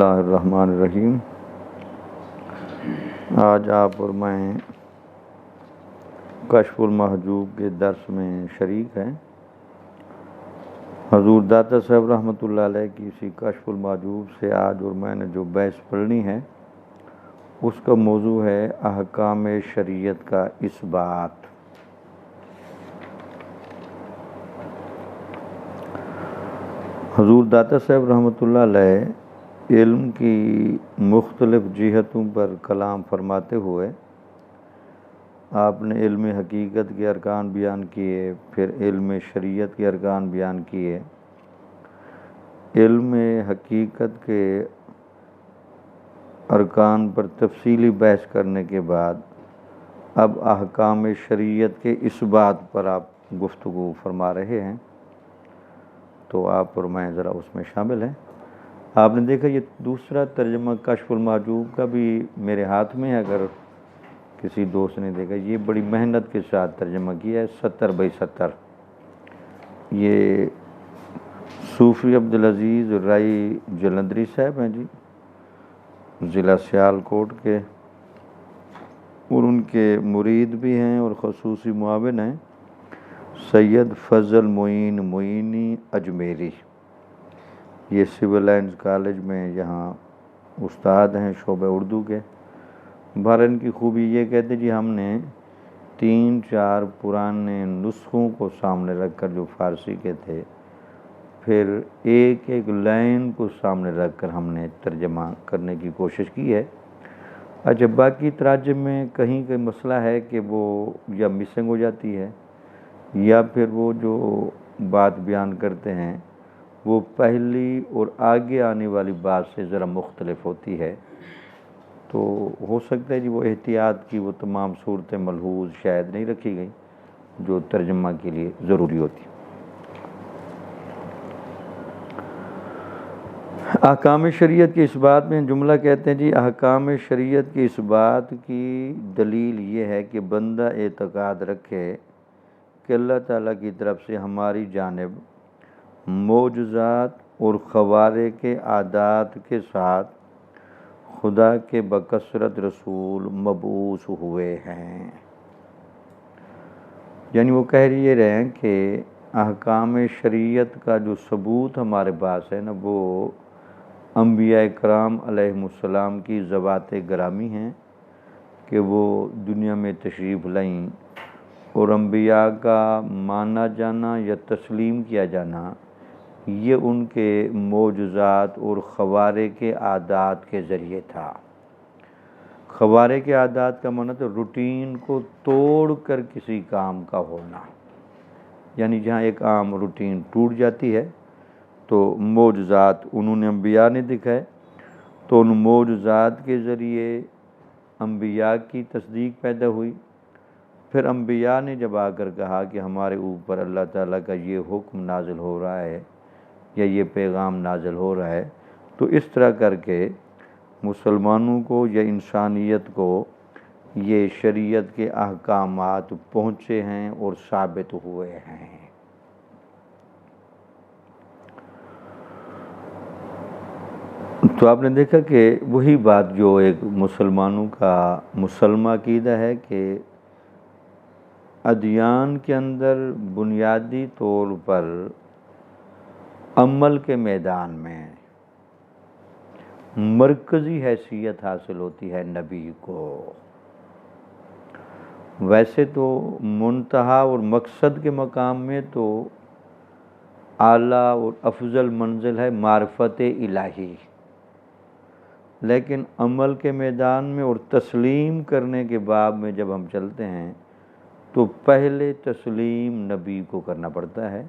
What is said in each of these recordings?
اللہ الرحمن الرحیم۔ آج آپ اور میں کشف المحجوب کے درس میں شریک ہیں۔ حضور داتا صاحب رحمۃ اللہ علیہ کی اسی کشف المحجوب سے آج اور میں نے جو بحث پڑھنی ہے اس کا موضوع ہے احکام شریعت کا اثبات۔ حضور داتا صاحب رحمۃ اللہ علیہ علم کی مختلف جہتوں پر کلام فرماتے ہوئے آپ نے علم حقیقت کے ارکان بیان کیے، پھر علم شریعت کے ارکان بیان کیے۔ علم حقیقت کے ارکان پر تفصیلی بحث کرنے کے بعد اب احکام شریعت کے اثبات پر آپ گفتگو فرما رہے ہیں، تو آپ اور میں ذرا اس میں شامل ہیں۔ آپ نے دیکھا یہ دوسرا ترجمہ کشف المحجوب کا بھی میرے ہاتھ میں ہے، اگر کسی دوست نے دیکھا یہ بڑی محنت کے ساتھ ترجمہ کیا ہے، 70x70۔ یہ صوفی عبدالعزیز رائی جلندری صاحب ہیں جی، ضلع سیالکوٹ کے، اور ان کے مرید بھی ہیں اور خصوصی معاون ہیں سید فضل معین معینی اجمیری۔ یہ سول لائنز کالج میں یہاں استاد ہیں شعبہ اردو کے۔ بہرحال ان کی خوبی یہ کہتے جی ہم نے 3-4 پرانے نسخوں کو سامنے رکھ کر جو فارسی کے تھے، پھر ایک ایک لائن کو سامنے رکھ کر ہم نے ترجمہ کرنے کی کوشش کی ہے۔ اچھا، باقی تراجم میں کہیں کوئی مسئلہ ہے کہ وہ یا مسنگ ہو جاتی ہے یا پھر وہ جو بات بیان کرتے ہیں وہ پہلی اور آگے آنے والی بات سے ذرا مختلف ہوتی ہے، تو ہو سکتا ہے جی وہ احتیاط کی وہ تمام صورتیں ملحوظ شاید نہیں رکھی گئی جو ترجمہ کے لیے ضروری ہوتی۔ احکام شریعت کے اثبات میں جملہ کہتے ہیں جی احکام شریعت کے اثبات کی دلیل یہ ہے کہ بندہ اعتقاد رکھے کہ اللہ تعالیٰ کی طرف سے ہماری جانب معجزات اور خوارق کے عادات کے ساتھ خدا کے بکثرت رسول مبعوث ہوئے ہیں۔ یعنی وہ کہہ رہے ہیں کہ احکام شریعت کا جو ثبوت ہمارے پاس ہے نا، وہ انبیاء کرام علیہم السلام کی ذوات گرامی ہیں کہ وہ دنیا میں تشریف لائیں، اور انبیاء کا مانا جانا یا تسلیم کیا جانا یہ ان کے معجزات اور خوارق عادات کے ذریعے تھا۔ خوارق عادات کا معنی تو روٹین کو توڑ کر کسی کام کا ہونا، یعنی جہاں ایک عام روٹین ٹوٹ جاتی ہے تو معجزات انہوں نے انبیاء نے دکھائے، تو ان معجزات کے ذریعے انبیاء کی تصدیق پیدا ہوئی۔ پھر انبیاء نے جب آ کر کہا کہ ہمارے اوپر اللہ تعالیٰ کا یہ حکم نازل ہو رہا ہے یا یہ پیغام نازل ہو رہا ہے، تو اس طرح کر کے مسلمانوں کو یا انسانیت کو یہ شریعت کے احکامات پہنچے ہیں اور ثابت ہوئے ہیں۔ تو آپ نے دیکھا کہ وہی بات جو ایک مسلمانوں کا مسلمہ عقیدہ ہے کہ ادیان کے اندر بنیادی طور پر عمل کے میدان میں مرکزی حیثیت حاصل ہوتی ہے نبی کو۔ ویسے تو منتہا اور مقصد کے مقام میں تو اعلیٰ اور افضل منزل ہے معرفت الہی، لیکن عمل کے میدان میں اور تسلیم کرنے کے باب میں جب ہم چلتے ہیں تو پہلے تسلیم نبی کو کرنا پڑتا ہے،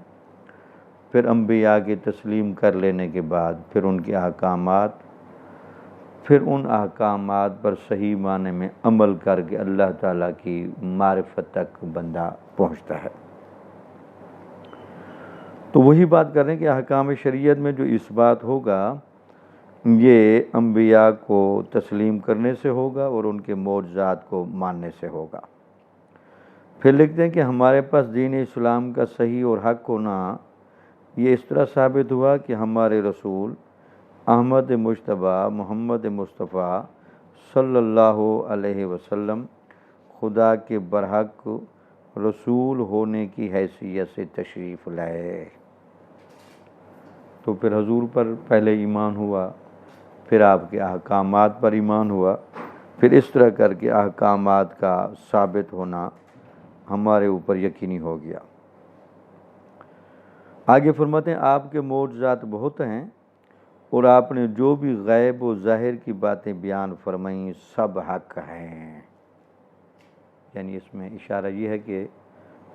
پھر انبیاء کے تسلیم کر لینے کے بعد پھر ان کے احکامات، پھر ان احکامات پر صحیح معنی میں عمل کر کے اللہ تعالیٰ کی معرفت تک بندہ پہنچتا ہے۔ تو وہی بات کر رہے ہیں کہ احکام شریعت میں جو اثبات ہوگا یہ انبیاء کو تسلیم کرنے سے ہوگا اور ان کے معجزات کو ماننے سے ہوگا۔ پھر لکھتے ہیں کہ ہمارے پاس دین اسلام کا صحیح اور حق ہونا یہ اس طرح ثابت ہوا کہ ہمارے رسول احمد مجتبی محمد مصطفیٰ صلی اللہ علیہ وسلم خدا کے برحق رسول ہونے کی حیثیت سے تشریف لائے۔ تو پھر حضور پر پہلے ایمان ہوا، پھر آپ کے احکامات پر ایمان ہوا، پھر اس طرح کر کے احکامات کا ثابت ہونا ہمارے اوپر یقینی ہو گیا۔ آگے فرماتے ہیں آپ کے معجزات بہت ہیں اور آپ نے جو بھی غیب و ظاہر کی باتیں بیان فرمائیں سب حق ہیں۔ یعنی اس میں اشارہ یہ ہے کہ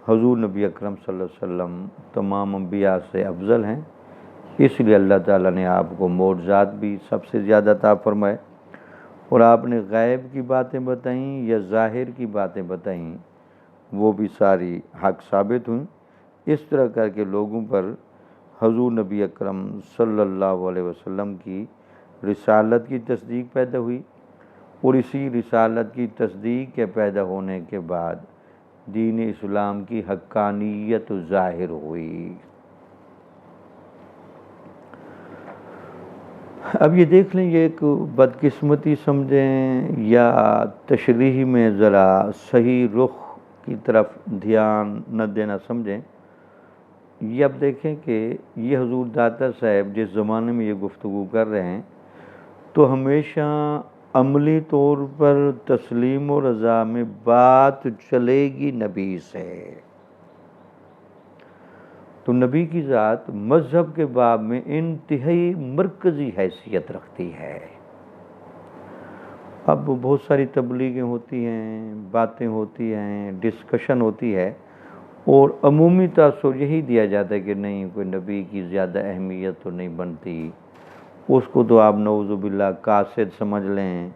حضور نبی اکرم صلی اللہ علیہ وسلم تمام انبیاء سے افضل ہیں، اس لیے اللہ تعالیٰ نے آپ کو معجزات بھی سب سے زیادہ عطا فرمائے، اور آپ نے غیب کی باتیں بتائیں یا ظاہر کی باتیں بتائیں وہ بھی ساری حق ثابت ہوئیں۔ اس طرح کر کے لوگوں پر حضور نبی اکرم صلی اللہ علیہ وسلم کی رسالت کی تصدیق پیدا ہوئی، اور اسی رسالت کی تصدیق کے پیدا ہونے کے بعد دین اسلام کی حقانیت ظاہر ہوئی۔ اب یہ دیکھ لیں، یہ ایک بدقسمتی سمجھیں یا تشریح میں ذرا صحیح رخ کی طرف دھیان نہ دینا سمجھیں۔ یہ اب دیکھیں کہ یہ حضور داتا صاحب جس زمانے میں یہ گفتگو کر رہے ہیں تو ہمیشہ عملی طور پر تسلیم و رضا میں بات چلے گی نبی سے۔ تو نبی کی ذات مذہب کے باب میں انتہائی مرکزی حیثیت رکھتی ہے۔ اب بہت ساری تبلیغیں ہوتی ہیں، باتیں ہوتی ہیں، ڈسکشن ہوتی ہے، اور عمومی تاثر یہی دیا جاتا ہے کہ نہیں، کوئی نبی کی زیادہ اہمیت تو نہیں بنتی، اس کو تو آپ نعوذ باللہ قاصد سمجھ لیں،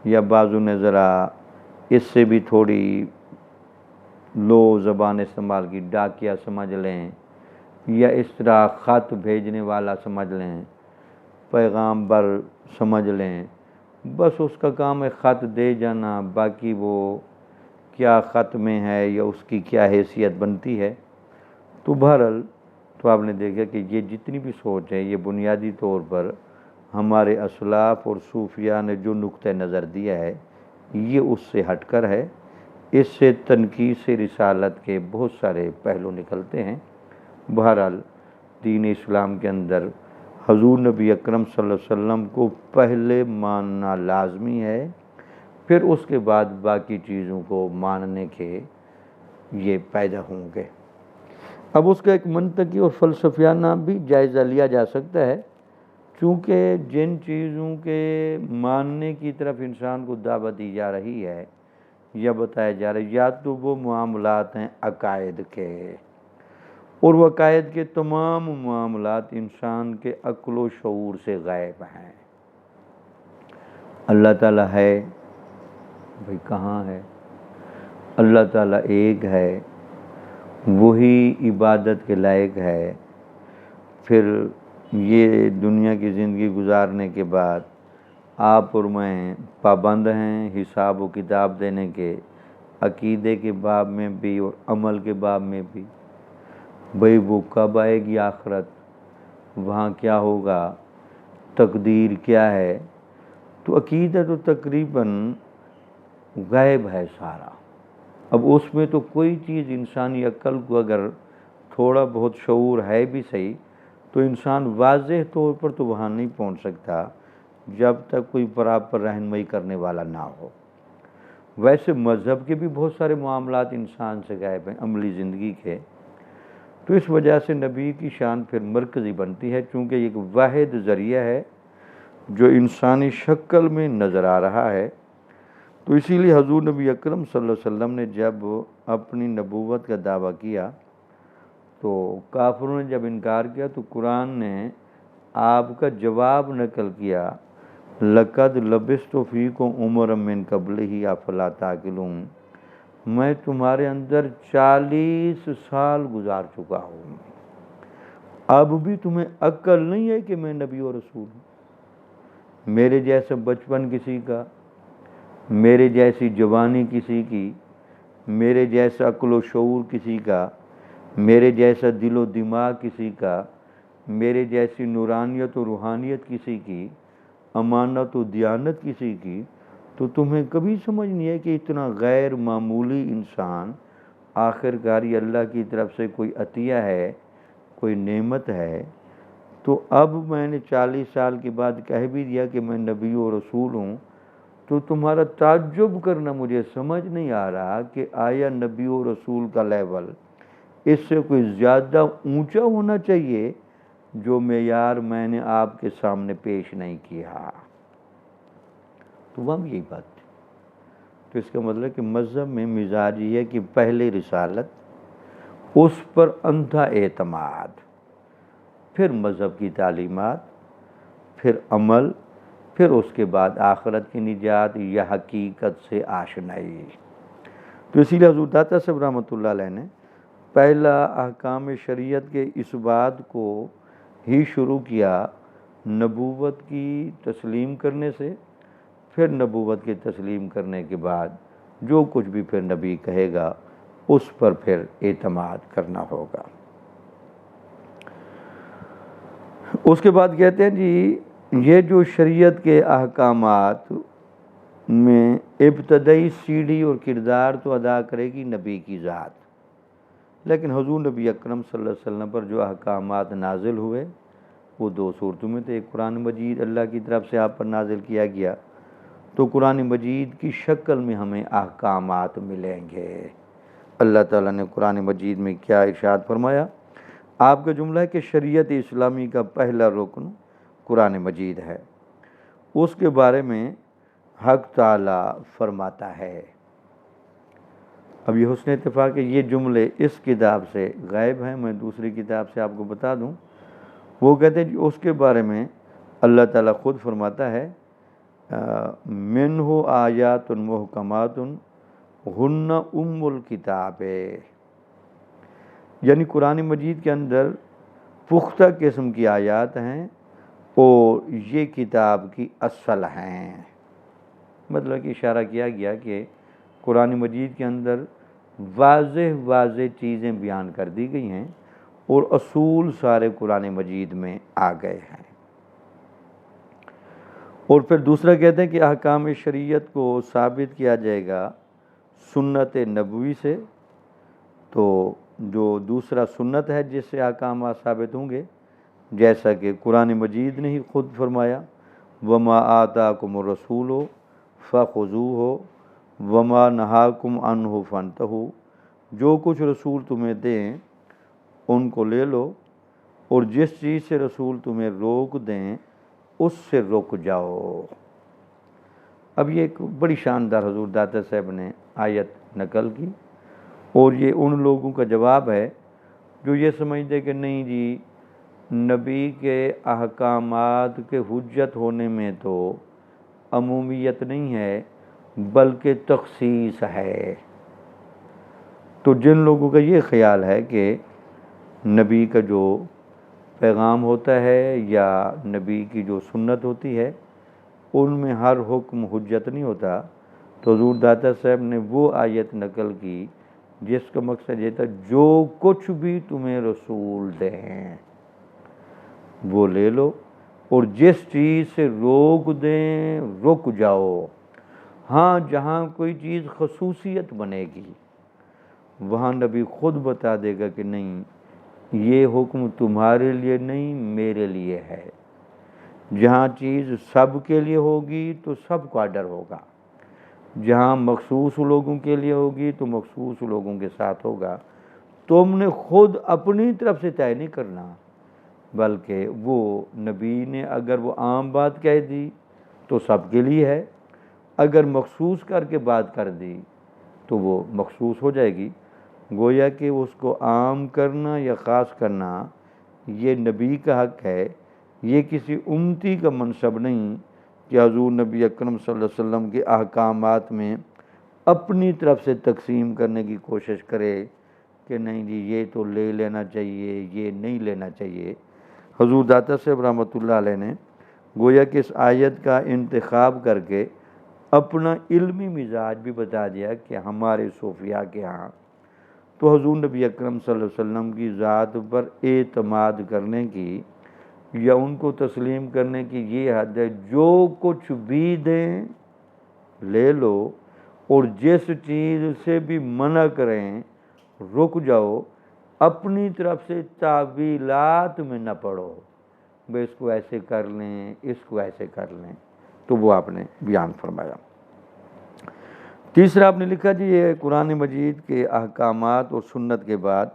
یا بعضوں نے ذرا اس سے بھی تھوڑی لو زبان استعمال کی، ڈاکیا سمجھ لیں، یا اس طرح خط بھیجنے والا سمجھ لیں، پیغامبر سمجھ لیں، بس اس کا کام ہے خط دے جانا، باقی وہ کیا خط میں ہے یا اس کی کیا حیثیت بنتی ہے۔ تو بہرحال تو آپ نے دیکھا کہ یہ جتنی بھی سوچ ہے یہ بنیادی طور پر ہمارے اسلاف اور صوفیاء نے جو نقطہ نظر دیا ہے یہ اس سے ہٹ کر ہے۔ اس سے تنقیص رسالت کے بہت سارے پہلو نکلتے ہیں۔ بہرحال دین اسلام کے اندر حضور نبی اکرم صلی اللہ علیہ وسلم کو پہلے ماننا لازمی ہے، پھر اس کے بعد باقی چیزوں کو ماننے کے یہ پیدا ہوں گے۔ اب اس کا ایک منطقی اور فلسفیانہ بھی جائزہ لیا جا سکتا ہے، چونکہ جن چیزوں کے ماننے کی طرف انسان کو دعوت دی جا رہی ہے یا بتایا جا رہا ہے، یا تو وہ معاملات ہیں عقائد کے، اور وہ عقائد کے تمام معاملات انسان کے عقل و شعور سے غائب ہیں۔ اللہ تعالیٰ ہے، بھئی کہاں ہے؟ اللہ تعالیٰ ایک ہے، وہی عبادت کے لائق ہے۔ پھر یہ دنیا کی زندگی گزارنے کے بعد آپ اور میں پابند ہیں حساب و کتاب دینے کے، عقیدے کے باب میں بھی اور عمل کے باب میں بھی۔ بھئی وہ کب آئے گی آخرت، وہاں کیا ہوگا، تقدیر کیا ہے؟ تو عقیدہ تو تقریباً غائب ہے سارا۔ اب اس میں تو کوئی چیز انسانی عقل کو اگر تھوڑا بہت شعور ہے بھی صحیح تو انسان واضح طور پر تو وہاں نہیں پہنچ سکتا جب تک کوئی پراپر رہنمائی کرنے والا نہ ہو۔ ویسے مذہب کے بھی بہت سارے معاملات انسان سے غائب ہیں، عملی زندگی کے۔ تو اس وجہ سے نبی کی شان پھر مرکزی بنتی ہے، چونکہ یہ ایک واحد ذریعہ ہے جو انسانی شکل میں نظر آ رہا ہے۔ تو اسی لیے حضور نبی اکرم صلی اللہ علیہ وسلم نے جب اپنی نبوت کا دعویٰ کیا تو کافروں نے جب انکار کیا تو قرآن نے آپ کا جواب نقل کیا، لَقَدْ لَبِثْتُ فِيكُمْ عُمُرًا مِّن قَبْلِهِ أَفَلَا تَعْقِلُونَ، میں تمہارے اندر 40 سال گزار چکا ہوں، اب بھی تمہیں عقل نہیں ہے کہ میں نبی و رسول ہوں؟ میرے جیسا بچپن کسی کا، میرے جیسی جوانی کسی کی، میرے جیسا عقل و شعور کسی کا، میرے جیسا دل و دماغ کسی کا، میرے جیسی نورانیت و روحانیت کسی کی، امانت و دیانت کسی کی، تو تمہیں کبھی سمجھ نہیں ہے کہ اتنا غیر معمولی انسان آخرکار یہ اللہ کی طرف سے کوئی عطیہ ہے، کوئی نعمت ہے۔ تو اب میں نے 40 سال کے بعد کہہ بھی دیا کہ میں نبی و رسول ہوں، تو تمہارا تعجب کرنا مجھے سمجھ نہیں آ رہا کہ آیا نبی و رسول کا لیول اس سے کوئی زیادہ اونچا ہونا چاہیے جو معیار میں نے آپ کے سامنے پیش نہیں کیا۔ تو وہ یہی بات تھی۔ تو اس کا مطلب کہ مذہب میں مزاج یہ ہے کہ پہلے رسالت، اس پر اندھا اعتماد، پھر مذہب کی تعلیمات، پھر عمل، پھر اس کے بعد آخرت کی نجات یا حقیقت سے آشنائی۔ تو اسی لیے حضور داتا صاحب رحمۃ اللہ علیہ نے پہلا احکام شریعت کے اس بات کو ہی شروع کیا نبوت کی تسلیم کرنے سے، پھر نبوت کی تسلیم کرنے کے بعد جو کچھ بھی پھر نبی کہے گا اس پر پھر اعتماد کرنا ہوگا۔ اس کے بعد کہتے ہیں جی یہ جو شریعت کے احکامات میں ابتدائی سیڑھی اور کردار تو ادا کرے گی نبی کی ذات، لیکن حضور نبی اکرم صلی اللہ علیہ وسلم پر جو احکامات نازل ہوئے وہ دو صورتوں میں تھے۔ قرآن مجید اللہ کی طرف سے آپ پر نازل کیا گیا تو قرآن مجید کی شکل میں ہمیں احکامات ملیں گے۔ اللہ تعالیٰ نے قرآن مجید میں کیا ارشاد فرمایا؟ آپ کا جملہ ہے کہ شریعت اسلامی کا پہلا رکن قرآن مجید ہے۔ اس کے بارے میں حق تعالیٰ فرماتا ہے، اب یہ حسن اتفاق ہے یہ جملے اس کتاب سے غائب ہیں، میں دوسری کتاب سے آپ کو بتا دوں۔ وہ کہتے ہیں اس کے بارے میں اللہ تعالیٰ خود فرماتا ہے منہ آیات محکمات ہن ام الکتاب، یعنی قرآن مجید کے اندر پختہ قسم کی آیات ہیں اور یہ کتاب کی اصل ہیں۔ مطلب کہ اشارہ کیا گیا کہ قرآن مجید کے اندر واضح چیزیں بیان کر دی گئی ہیں اور اصول سارے قرآن مجید میں آ گئے ہیں۔ اور پھر دوسرا کہتے ہیں کہ احکام شریعت کو ثابت کیا جائے گا سنت نبوی سے، تو جو دوسرا سنت ہے جس سے احکامات ثابت ہوں گے، جیسا کہ قرآن مجید نے ہی خود فرمایا وما آتاکم الرسول فخذوہ وما نہاکم عنہ فانتہوا، جو کچھ رسول تمہیں دیں ان کو لے لو اور جس چیز سے رسول تمہیں روک دیں اس سے رک جاؤ۔ اب یہ ایک بڑی شاندار حضور داتا صاحب نے آیت نقل کی، اور یہ ان لوگوں کا جواب ہے جو یہ سمجھتے کہ نہیں جی نبی کے احکامات کے حجت ہونے میں تو عمومیت نہیں ہے بلکہ تخصیص ہے۔ تو جن لوگوں کا یہ خیال ہے کہ نبی کا جو پیغام ہوتا ہے یا نبی کی جو سنت ہوتی ہے ان میں ہر حکم حجت نہیں ہوتا، تو حضور داتا صاحب نے وہ آیت نقل کی جس کا مقصد یہ تھا جو کچھ بھی تمہیں رسول دیں وہ لے لو اور جس چیز سے روک دیں رک جاؤ۔ ہاں جہاں کوئی چیز خصوصیت بنے گی وہاں نبی خود بتا دے گا کہ نہیں یہ حکم تمہارے لیے نہیں میرے لیے ہے۔ جہاں چیز سب کے لیے ہوگی تو سب کا ڈر ہوگا، جہاں مخصوص لوگوں کے لیے ہوگی تو مخصوص لوگوں کے ساتھ ہوگا۔ تم نے خود اپنی طرف سے طے نہیں کرنا، بلکہ وہ نبی نے اگر وہ عام بات کہہ دی تو سب کے لیے ہے، اگر مخصوص کر کے بات کر دی تو وہ مخصوص ہو جائے گی۔ گویا کہ اس کو عام کرنا یا خاص کرنا یہ نبی کا حق ہے، یہ کسی امتی کا منصب نہیں کہ حضور نبی اکرم صلی اللہ علیہ وسلم کے احکامات میں اپنی طرف سے تقسیم کرنے کی کوشش کرے کہ نہیں جی یہ تو لے لینا چاہیے یہ نہیں لینا چاہیے۔ حضور داتا صاحب رحمۃ اللہ علیہ نے گویا کہ اس آیت کا انتخاب کر کے اپنا علمی مزاج بھی بتا دیا کہ ہمارے صوفیاء کے ہاں تو حضور نبی اکرم صلی اللہ علیہ وسلم کی ذات پر اعتماد کرنے کی یا ان کو تسلیم کرنے کی یہ حد ہے جو کچھ بھی دیں لے لو، اور جس چیز سے بھی منع کریں رک جاؤ، اپنی طرف سے تعویلات میں نہ پڑو، بھئی اس کو ایسے کر لیں، اس کو ایسے کر لیں۔ تو وہ آپ نے بیان فرمایا۔ تیسرا آپ نے لکھا جی یہ قرآن مجید کے احکامات اور سنت کے بعد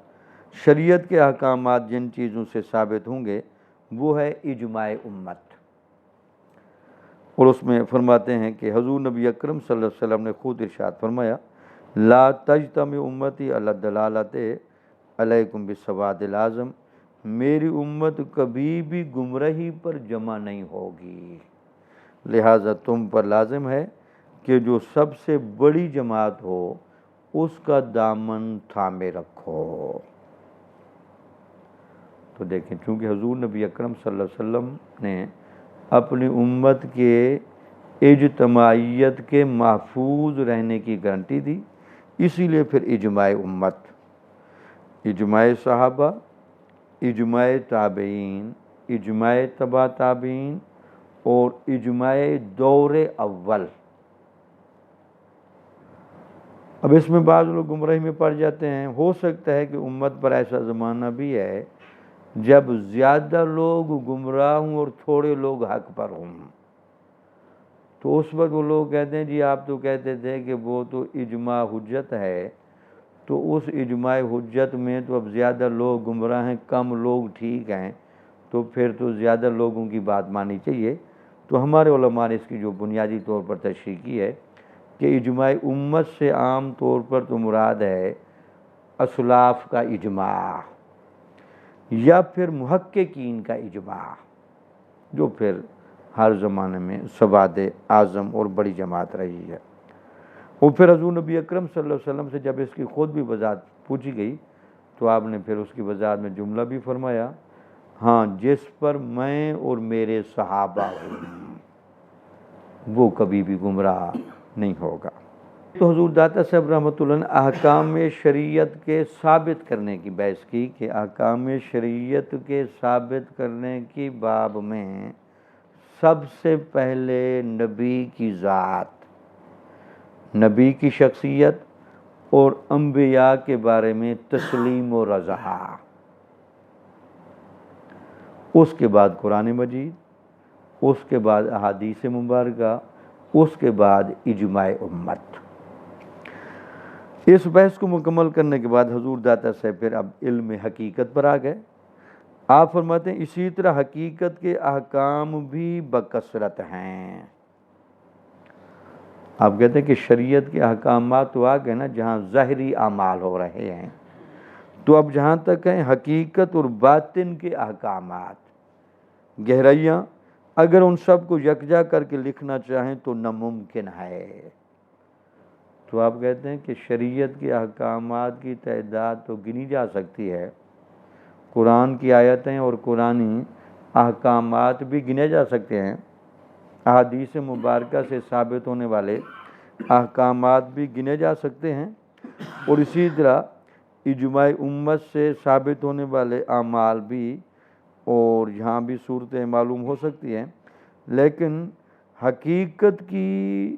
شریعت کے احکامات جن چیزوں سے ثابت ہوں گے وہ ہے اجماع امت۔ اور اس میں فرماتے ہیں کہ حضور نبی اکرم صلی اللہ علیہ وسلم نے خود ارشاد فرمایا، لا تجتمع امتی علی الضلالۃ علیکم بالسواد العظم، میری امت کبھی بھی گمراہی پر جمع نہیں ہوگی، لہٰذا تم پر لازم ہے کہ جو سب سے بڑی جماعت ہو اس کا دامن تھامے رکھو۔ تو دیکھیں چونکہ حضور نبی اکرم صلی اللہ علیہ وسلم نے اپنی امت کے اجتماعیت کے محفوظ رہنے کی گارنٹی دی، اسی لیے پھر اجماع امت، اجماع صحابہ، اجماع تابعین، اجماع تبع تابعین اور اجماع دور اول۔ اب اس میں بعض لوگ گمراہی میں پڑ جاتے ہیں، ہو سکتا ہے کہ امت پر ایسا زمانہ بھی ہے جب زیادہ لوگ گمراہ ہوں اور تھوڑے لوگ حق پر ہوں، تو اس وقت وہ لوگ کہتے ہیں جی آپ تو کہتے تھے کہ وہ تو اجماع حجت ہے، تو اس اجماع حجت میں تو اب زیادہ لوگ گمراہ ہیں، کم لوگ ٹھیک ہیں، تو پھر تو زیادہ لوگوں کی بات مانی چاہیے۔ تو ہمارے علماء نے اس کی جو بنیادی طور پر تشریح کی ہے کہ اجماع امت سے عام طور پر تو مراد ہے اسلاف کا اجماع یا پھر محققین کا اجماع، جو پھر ہر زمانے میں سواد اعظم اور بڑی جماعت رہی ہے۔ اور پھر حضور نبی اکرم صلی اللہ علیہ وسلم سے جب اس کی خود بھی وضاحت پوچھی گئی تو آپ نے پھر اس کی وضاحت میں جملہ بھی فرمایا، ہاں جس پر میں اور میرے صحابہ ہوں وہ کبھی بھی گمراہ نہیں ہوگا۔ تو حضور داتا صاحب رحمۃ اللہ نے احکام شریعت کے ثابت کرنے کی بحث کی کہ احکام شریعت کے ثابت کرنے کی باب میں سب سے پہلے نبی کی ذات، نبی کی شخصیت اور انبیاء کے بارے میں تسلیم و رضا، اس کے بعد قرآن مجید، اس کے بعد احادیث مبارکہ، اس کے بعد اجماع امت۔ اس بحث کو مکمل کرنے کے بعد حضور داتا صاحب پھر اب علم حقیقت پر آ گئے۔ آپ فرماتے ہیں اسی طرح حقیقت کے احکام بھی بکثرت ہیں۔ آپ کہتے ہیں کہ شریعت کے احکامات تو آ گئے نا جہاں ظاہری اعمال ہو رہے ہیں، تو اب جہاں تک ہیں حقیقت اور باطن کے احکامات، گہرائیاں، اگر ان سب کو یکجا کر کے لکھنا چاہیں تو ناممکن ہے۔ تو آپ کہتے ہیں کہ شریعت کے احکامات کی تعداد تو گنی جا سکتی ہے، قرآن کی آیتیں اور قرآنی احکامات بھی گنے جا سکتے ہیں، احادیث مبارکہ سے ثابت ہونے والے احکامات بھی گنے جا سکتے ہیں، اور اسی طرح اجماع امت سے ثابت ہونے والے اعمال بھی، اور یہاں بھی صورتیں معلوم ہو سکتی ہیں، لیکن حقیقت کی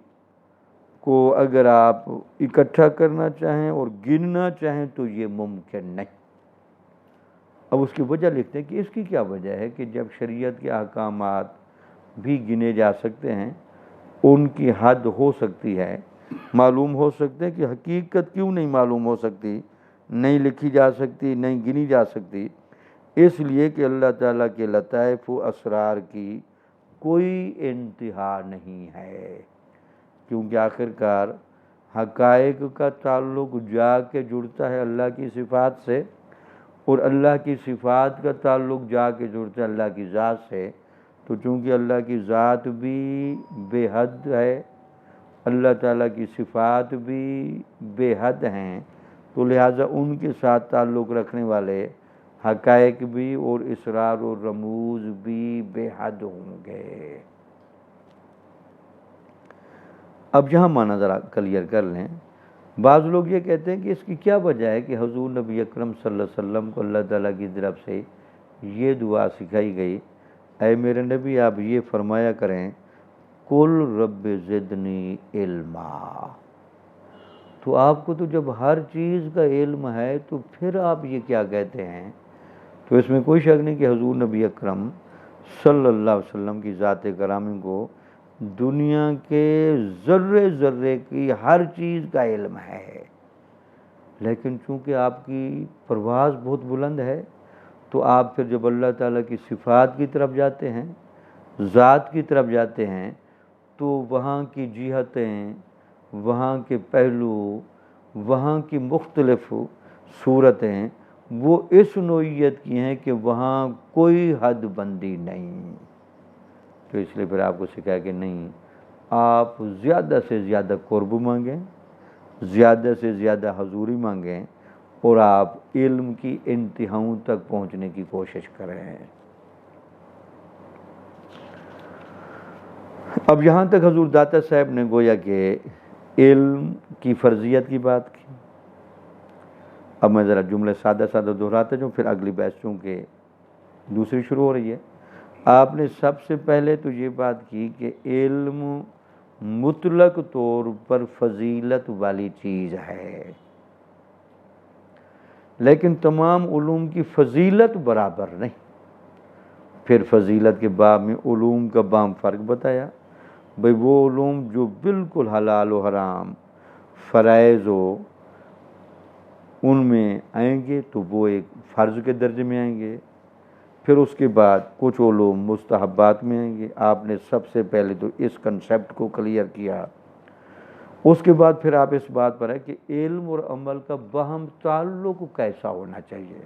کو اگر آپ اکٹھا کرنا چاہیں اور گننا چاہیں تو یہ ممکن نہیں۔ اب اس کی وجہ لکھتے ہیں کہ اس کی کیا وجہ ہے کہ جب شریعت کے احکامات بھی گنے جا سکتے ہیں، ان کی حد ہو سکتی ہے، معلوم ہو سکتے ہیں کہ حقیقت کیوں نہیں معلوم ہو سکتی، نہیں لکھی جا سکتی، نہیں گنی جا سکتی، اس لیے کہ اللہ تعالیٰ کے لطائف و اسرار کی کوئی انتہا نہیں ہے، کیونکہ آخر کار حقائق کا تعلق جا کے جڑتا ہے اللہ کی صفات سے، اور اللہ کی صفات کا تعلق جا کے جڑتا ہے اللہ کی ذات سے۔ تو چونکہ اللہ کی ذات بھی بے حد ہے، اللہ تعالیٰ کی صفات بھی بے حد ہیں، تو لہٰذا ان کے ساتھ تعلق رکھنے والے حقائق بھی اور اسرار و رموز بھی بے حد ہوں گے۔ اب یہاں معنی ذرا کلیئر کر لیں۔ بعض لوگ یہ کہتے ہیں کہ اس کی کیا وجہ ہے کہ حضور نبی اکرم صلی اللہ علیہ وسلم کو اللہ تعالیٰ کی طرف سے یہ دعا سکھائی گئی اے میرے نبی آپ یہ فرمایا کریں کل رب زدنی علما، تو آپ کو تو جب ہر چیز کا علم ہے تو پھر آپ یہ کیا کہتے ہیں؟ تو اس میں کوئی شک نہیں کہ حضور نبی اکرم صلی اللہ علیہ وسلم کی ذات گرامی کو دنیا کے ذرے ذرے کی ہر چیز کا علم ہے، لیکن چونکہ آپ کی پرواز بہت بلند ہے تو آپ پھر جب اللہ تعالیٰ کی صفات کی طرف جاتے ہیں، ذات کی طرف جاتے ہیں، تو وہاں کی جہتیں، وہاں کے پہلو، وہاں کی مختلف صورتیں وہ اس نوعیت کی ہیں کہ وہاں کوئی حد بندی نہیں۔ تو اس لیے پھر آپ کو سکھایا کہ نہیں، آپ زیادہ سے زیادہ قرب مانگیں، زیادہ سے زیادہ حضوری مانگیں، اور آپ علم کی انتہاؤں تک پہنچنے کی کوشش کریں۔ اب یہاں تک حضور داتا صاحب نے گویا کہ علم کی فرضیت کی بات کی۔ اب میں ذرا جملے سادہ سادہ دہراتا جاؤں، پھر اگلی بحث چونکہ دوسری شروع ہو رہی ہے۔ آپ نے سب سے پہلے تو یہ بات کی کہ علم مطلق طور پر فضیلت والی چیز ہے، لیکن تمام علوم کی فضیلت برابر نہیں۔ پھر فضیلت کے باب میں علوم کا بام فرق بتایا، بھئی وہ علوم جو بالکل حلال و حرام فرائض ہو ان میں آئیں گے تو وہ ایک فرض کے درجے میں آئیں گے، پھر اس کے بعد کچھ علوم مستحبات میں آئیں گے۔ آپ نے سب سے پہلے تو اس کنسیپٹ کو کلیئر کیا، اس کے بعد پھر آپ اس بات پر ہے کہ علم اور عمل کا باہم تعلق کیسا ہونا چاہیے۔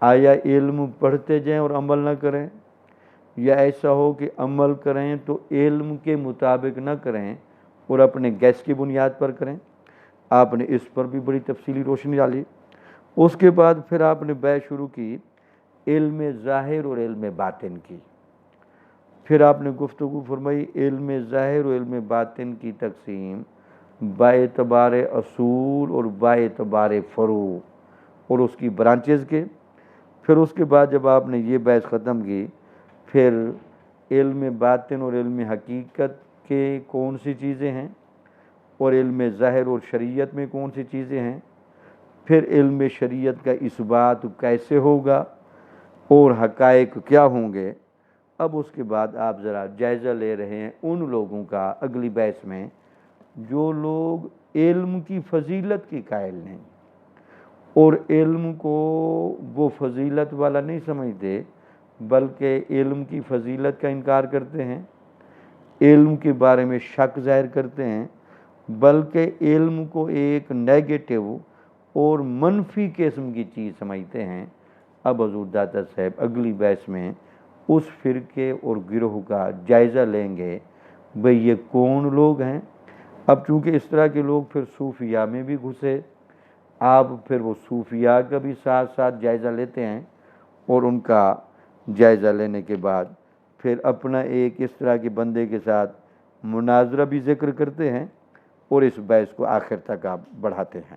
آیا علم پڑھتے جائیں اور عمل نہ کریں، یا ایسا ہو کہ عمل کریں تو علم کے مطابق نہ کریں اور اپنے گیس کی بنیاد پر کریں؟ آپ نے اس پر بھی بڑی تفصیلی روشنی ڈالی۔ اس کے بعد پھر آپ نے بحث شروع کی علم ظاہر اور علم باطن کی۔ پھر آپ نے گفتگو فرمائی علم ظاہر اور علم باطن کی تقسیم باعتبار اصول اور باعتبار فروع اور اس کی برانچز کے۔ پھر اس کے بعد جب آپ نے یہ بحث ختم کی، پھر علم باطن اور علم حقیقت کے کون سی چیزیں ہیں، اور علم ظاہر اور شریعت میں کون سی چیزیں ہیں، پھر علم شریعت کا اثبات کیسے ہوگا اور حقائق کیا ہوں گے۔ اب اس کے بعد آپ ذرا جائزہ لے رہے ہیں ان لوگوں کا اگلی بحث میں جو لوگ علم کی فضیلت کی قائل نہیں، اور علم کو وہ فضیلت والا نہیں سمجھتے بلکہ علم کی فضیلت کا انکار کرتے ہیں، علم کے بارے میں شک ظاہر کرتے ہیں، بلکہ علم کو ایک نیگیٹو اور منفی قسم کی چیز سمجھتے ہیں۔ اب حضور داتا صاحب اگلی بحث میں اس فرقے اور گروہ کا جائزہ لیں گے، بھئی یہ کون لوگ ہیں۔ اب چونکہ اس طرح کے لوگ پھر صوفیاء میں بھی گھسے، آپ پھر وہ صوفیاء کا بھی ساتھ ساتھ جائزہ لیتے ہیں، اور ان کا جائزہ لینے کے بعد پھر اپنا ایک اس طرح کے بندے کے ساتھ مناظرہ بھی ذکر کرتے ہیں، اور اس بحث کو آخر تک آپ بڑھاتے ہیں۔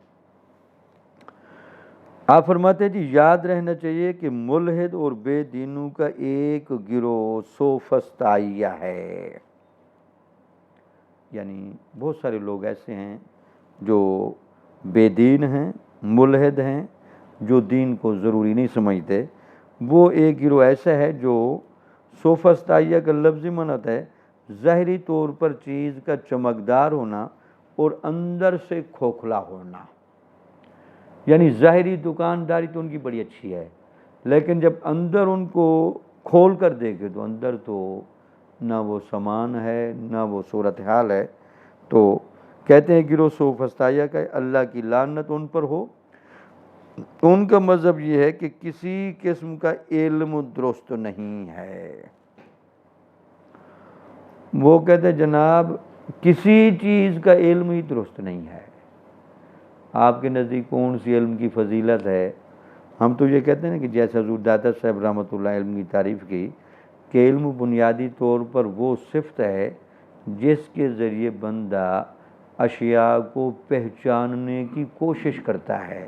آپ فرماتے ہیں جی یاد رہنا چاہیے کہ ملحد اور بے دینوں کا ایک گروہ سوفسطائیہ ہے، یعنی بہت سارے لوگ ایسے ہیں جو بے دین ہیں، ملحد ہیں، جو دین کو ضروری نہیں سمجھتے۔ وہ ایک گروہ ایسا ہے جو سوفسطائیہ کا لفظی معنی ہوتا ہے ظاہری طور پر چیز کا چمکدار ہونا اور اندر سے کھوکھلا ہونا، یعنی ظاہری دکانداری تو ان کی بڑی اچھی ہے، لیکن جب اندر ان کو کھول کر دیکھے تو اندر تو نہ وہ سامان ہے نہ وہ صورتحال ہے۔ تو کہتے ہیں گروہ سوفسطائیہ کا اللہ کی لعنت ان پر ہو۔ ان کا مذہب یہ ہے کہ کسی قسم کا علم درست نہیں ہے۔ وہ کہتے ہیں جناب کسی چیز کا علم ہی درست نہیں ہے۔ آپ کے نزدیک کون سی علم کی فضیلت ہے؟ ہم تو یہ کہتے ہیں نا کہ جیسا حضور داتا صاحب رحمۃ اللہ علم کی تعریف کی کہ علم بنیادی طور پر وہ صفت ہے جس کے ذریعے بندہ اشیاء کو پہچاننے کی کوشش کرتا ہے۔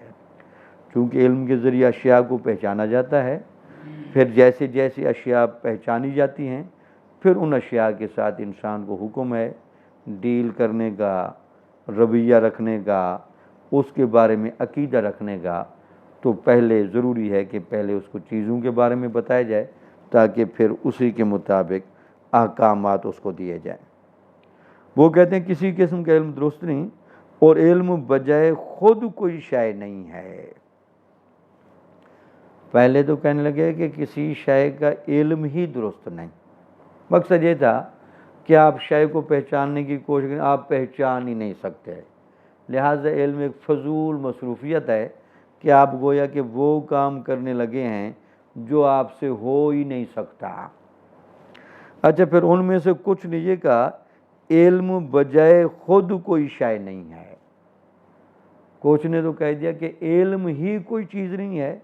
چونکہ علم کے ذریعے اشیاء کو پہچانا جاتا ہے پھر جیسے جیسے اشیاء پہچانی جاتی ہیں پھر ان اشیاء کے ساتھ انسان کو حکم ہے ڈیل کرنے کا، رویہ رکھنے کا، اس کے بارے میں عقیدہ رکھنے کا۔ تو پہلے ضروری ہے کہ پہلے اس کو چیزوں کے بارے میں بتایا جائے تاکہ پھر اسی کے مطابق احکامات اس کو دیے جائیں۔ وہ کہتے ہیں کسی قسم کا علم درست نہیں، اور علم بجائے خود کوئی شے نہیں ہے۔ پہلے تو کہنے لگے کہ کسی شے کا علم ہی درست نہیں، مقصد یہ تھا کہ آپ شے کو پہچاننے کی کوشش کریں، آپ پہچان ہی نہیں سکتے، لہٰذا علم ایک فضول مصروفیت ہے کہ آپ گویا کہ وہ کام کرنے لگے ہیں جو آپ سے ہو ہی نہیں سکتا۔ اچھا، پھر ان میں سے کچھ نے یہ کہا علم بجائے خود کوئی شے نہیں ہے۔ کچھ نے تو کہہ دیا کہ علم ہی کوئی چیز نہیں ہے،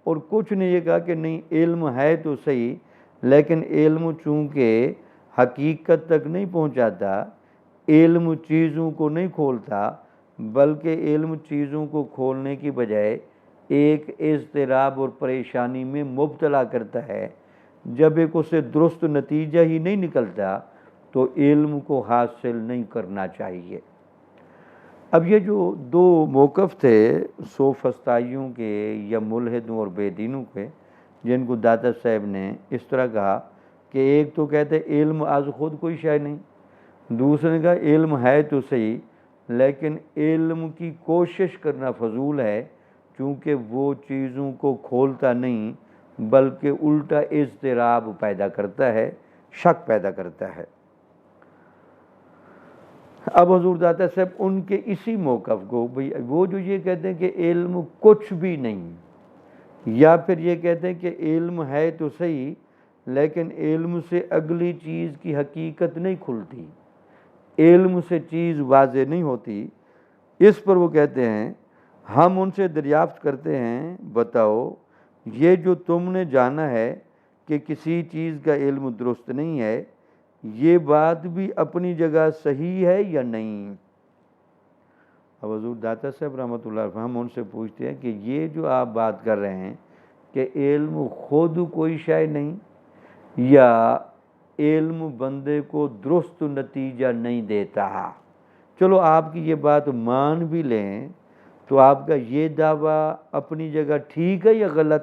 اور کچھ نے یہ کہا کہ نہیں، علم ہے تو صحیح لیکن علم چونکہ حقیقت تک نہیں پہنچاتا، علم چیزوں کو نہیں کھولتا، بلکہ علم چیزوں کو کھولنے کی بجائے ایک اضطراب اور پریشانی میں مبتلا کرتا ہے۔ جب ایک اسے درست نتیجہ ہی نہیں نکلتا تو علم کو حاصل نہیں کرنا چاہیے۔ اب یہ جو دو موقف تھے سوفسطائیوں کے یا ملحدوں اور بے دینوں کے، جن کو داتا صاحب نے اس طرح کہا کہ ایک تو کہتے علم از خود کوئی شے نہیں، دوسرے نے کہا علم ہے تو صحیح لیکن علم کی کوشش کرنا فضول ہے چونکہ وہ چیزوں کو کھولتا نہیں بلکہ الٹا اضطراب پیدا کرتا ہے، شک پیدا کرتا ہے۔ اب حضور داتا صاحب ان کے اسی موقف کو، وہ جو یہ کہتے ہیں کہ علم کچھ بھی نہیں، یا پھر یہ کہتے ہیں کہ علم ہے تو صحیح لیکن علم سے اگلی چیز کی حقیقت نہیں کھلتی، علم سے چیز واضح نہیں ہوتی، اس پر وہ کہتے ہیں ہم ان سے دریافت کرتے ہیں بتاؤ یہ جو تم نے جانا ہے کہ کسی چیز کا علم درست نہیں ہے، یہ بات بھی اپنی جگہ صحیح ہے یا نہیں؟ اب حضور داتا صاحب رحمۃ اللہ علیہ ہم ان سے پوچھتے ہیں کہ یہ جو آپ بات کر رہے ہیں کہ علم خود کوئی شے نہیں یا علم بندے کو درست نتیجہ نہیں دیتا، چلو آپ کی یہ بات مان بھی لیں تو آپ کا یہ دعویٰ اپنی جگہ ٹھیک ہے یا غلط؟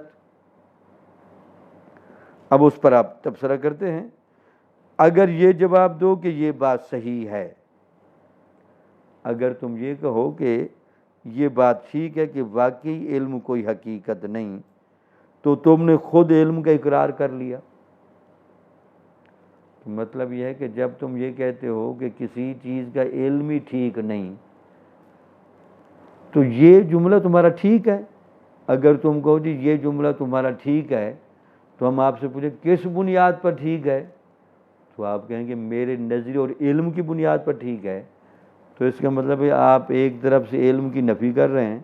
اب اس پر آپ تبصرہ کرتے ہیں، اگر یہ جواب دو کہ یہ بات صحیح ہے، اگر تم یہ کہو کہ یہ بات ٹھیک ہے کہ واقعی علم کوئی حقیقت نہیں، تو تم نے خود علم کا اقرار کر لیا۔ مطلب یہ ہے کہ جب تم یہ کہتے ہو کہ کسی چیز کا علم ہی ٹھیک نہیں تو یہ جملہ تمہارا ٹھیک ہے۔ اگر تم کہو جی یہ جملہ تمہارا ٹھیک ہے تو ہم آپ سے پوچھیں کس بنیاد پر ٹھیک ہے، تو آپ کہیں گے میرے نظریے اور علم کی بنیاد پر ٹھیک ہے، تو اس کا مطلب ہے آپ ایک طرف سے علم کی نفی کر رہے ہیں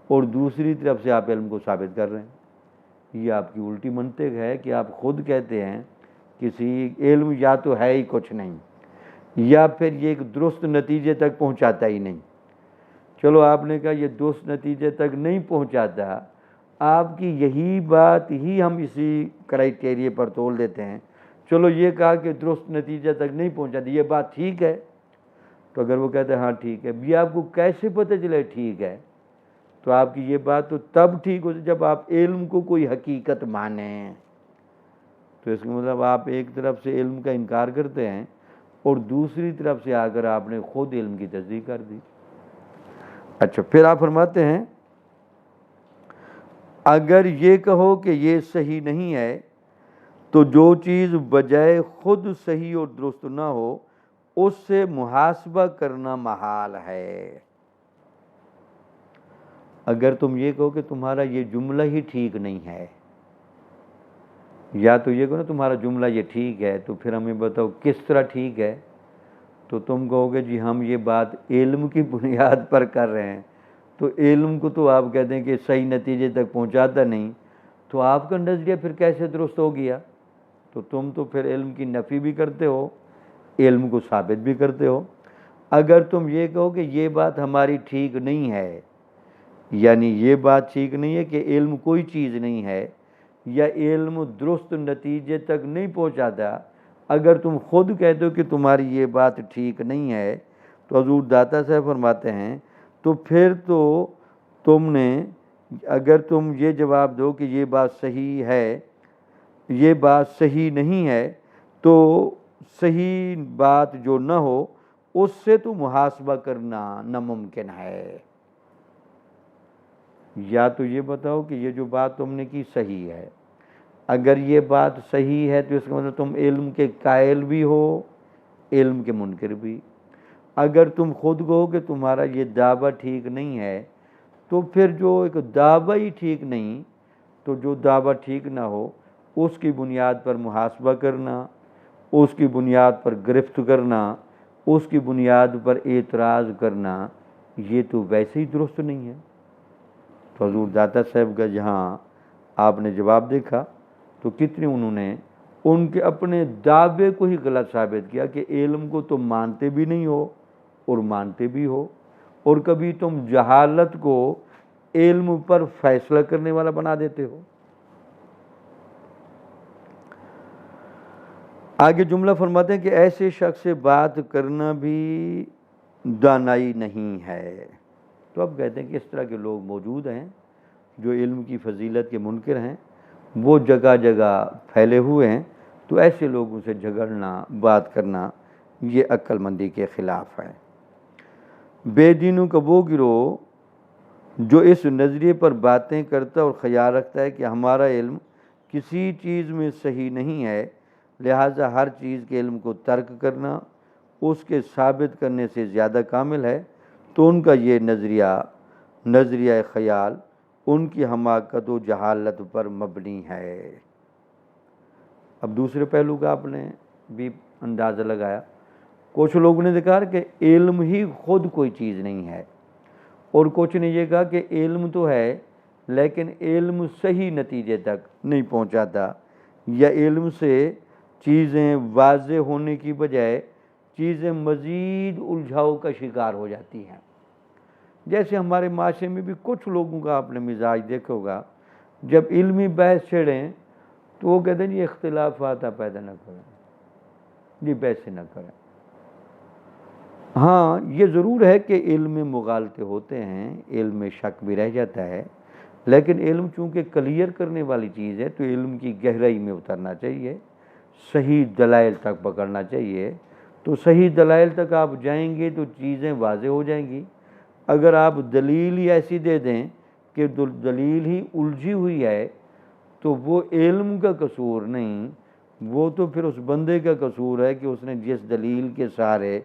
اور دوسری طرف سے آپ علم کو ثابت کر رہے ہیں۔ یہ آپ کی الٹی منطق ہے کہ آپ خود کہتے ہیں کسی علم یا تو ہے ہی کچھ نہیں یا پھر یہ ایک درست نتیجے تک پہنچاتا ہی نہیں۔ چلو آپ نے کہا یہ درست نتیجے تک نہیں پہنچاتا، آپ کی یہی بات ہی ہم اسی کرائٹیریے پر تول دیتے ہیں، چلو یہ کہا کہ درست نتیجے تک نہیں پہنچاتی، یہ بات ٹھیک ہے، تو اگر وہ کہتے ہیں ہاں ٹھیک ہے، یہ آپ کو کیسے پتہ چلے ٹھیک ہے؟ تو آپ کی یہ بات تو تب ٹھیک ہوتی جب آپ علم کو کوئی حقیقت مانیں، تو اس کا مطلب آپ ایک طرف سے علم کا انکار کرتے ہیں اور دوسری طرف سے آ کر آپ نے خود علم کی تصدیق کر دی۔ اچھا، پھر آپ فرماتے ہیں اگر یہ کہو کہ یہ صحیح نہیں ہے تو جو چیز بجائے خود صحیح اور درست نہ ہو اس سے محاسبہ کرنا محال ہے۔ اگر تم یہ کہو کہ تمہارا یہ جملہ ہی ٹھیک نہیں ہے، یا تو یہ کہو نا تمہارا جملہ یہ ٹھیک ہے، تو پھر ہمیں بتاؤ کس طرح ٹھیک ہے؟ تو تم کہو گے جی ہم یہ بات علم کی بنیاد پر کر رہے ہیں، تو علم کو تو آپ کہتے ہیں کہ صحیح نتیجے تک پہنچاتا نہیں، تو آپ کا نظریہ پھر کیسے درست ہو گیا؟ تو تم تو پھر علم کی نفی بھی کرتے ہو، علم کو ثابت بھی کرتے ہو۔ اگر تم یہ کہو کہ یہ بات ہماری ٹھیک نہیں ہے، یعنی یہ بات ٹھیک نہیں ہے کہ علم کوئی چیز نہیں ہے، یا علم درست نتیجے تک نہیں پہنچاتا، اگر تم خود کہتے ہو کہ تمہاری یہ بات ٹھیک نہیں ہے، تو حضور داتا صاحب فرماتے ہیں تو پھر تو تم نے، اگر تم یہ جواب دو کہ یہ بات صحیح ہے، یہ بات صحیح نہیں ہے، تو صحیح بات جو نہ ہو اس سے تو محاسبہ کرنا ناممکن ہے۔ یا تو یہ بتاؤ کہ یہ جو بات تم نے کی صحیح ہے، اگر یہ بات صحیح ہے تو اس کا مطلب تم علم کے قائل بھی ہو، علم کے منکر بھی۔ اگر تم خود کہو کہ تمہارا یہ دعویٰ ٹھیک نہیں ہے، تو پھر جو ایک دعویٰ ہی ٹھیک نہیں، تو جو دعویٰ ٹھیک نہ ہو اس کی بنیاد پر محاسبہ کرنا، اس کی بنیاد پر گرفت کرنا، اس کی بنیاد پر اعتراض کرنا، یہ تو ویسے ہی درست نہیں ہے۔ تو حضور داتا صاحب کا جہاں آپ نے جواب دیکھا تو کتنے انہوں نے ان کے اپنے دعوے کو ہی غلط ثابت کیا کہ علم کو تم مانتے بھی نہیں ہو اور مانتے بھی ہو، اور کبھی تم جہالت کو علم پر فیصلہ کرنے والا بنا دیتے ہو۔ آگے جملہ فرماتے ہیں کہ ایسے شخص سے بات کرنا بھی دانائی نہیں ہے۔ تو اب کہتے ہیں کہ اس طرح کے لوگ موجود ہیں جو علم کی فضیلت کے منکر ہیں، وہ جگہ جگہ پھیلے ہوئے ہیں، تو ایسے لوگوں سے جھگڑنا، بات کرنا، یہ عقل مندی کے خلاف ہے۔ بے دینوں کا وہ گروہ جو اس نظریے پر باتیں کرتا اور خیال رکھتا ہے کہ ہمارا علم کسی چیز میں صحیح نہیں ہے، لہٰذا ہر چیز کے علم کو ترک کرنا اس کے ثابت کرنے سے زیادہ کامل ہے، تو ان کا یہ نظریہ خیال ان کی حماقت و جہالت پر مبنی ہے۔ اب دوسرے پہلو کا آپ نے بھی اندازہ لگایا، کچھ لوگوں نے کہا کہ علم ہی خود کوئی چیز نہیں ہے، اور کچھ نے یہ کہا کہ علم تو ہے لیکن علم صحیح نتیجے تک نہیں پہنچاتا، یا علم سے چیزیں واضح ہونے کی بجائے چیزیں مزید الجھاؤ کا شکار ہو جاتی ہیں۔ جیسے ہمارے معاشرے میں بھی کچھ لوگوں کا آپ نے مزاج دیکھا ہوگا، جب علمی بحث چھڑیں تو وہ کہتے ہیں یہ اختلافات آپ پیدا نہ کریں، یہ بحث نہ کریں۔ ہاں یہ ضرور ہے کہ علم میں مغالطے ہوتے ہیں، علم میں شک بھی رہ جاتا ہے، لیکن علم چونکہ کلیئر کرنے والی چیز ہے تو علم کی گہرائی میں اترنا چاہیے، صحیح دلائل تک پکڑنا چاہیے، تو صحیح دلائل تک آپ جائیں گے تو چیزیں واضح ہو جائیں گی۔ اگر آپ دلیل ہی ایسی دے دیں کہ دلیل ہی الجھی ہوئی ہے تو وہ علم کا قصور نہیں، وہ تو پھر اس بندے کا قصور ہے کہ اس نے جس دلیل کے سہارے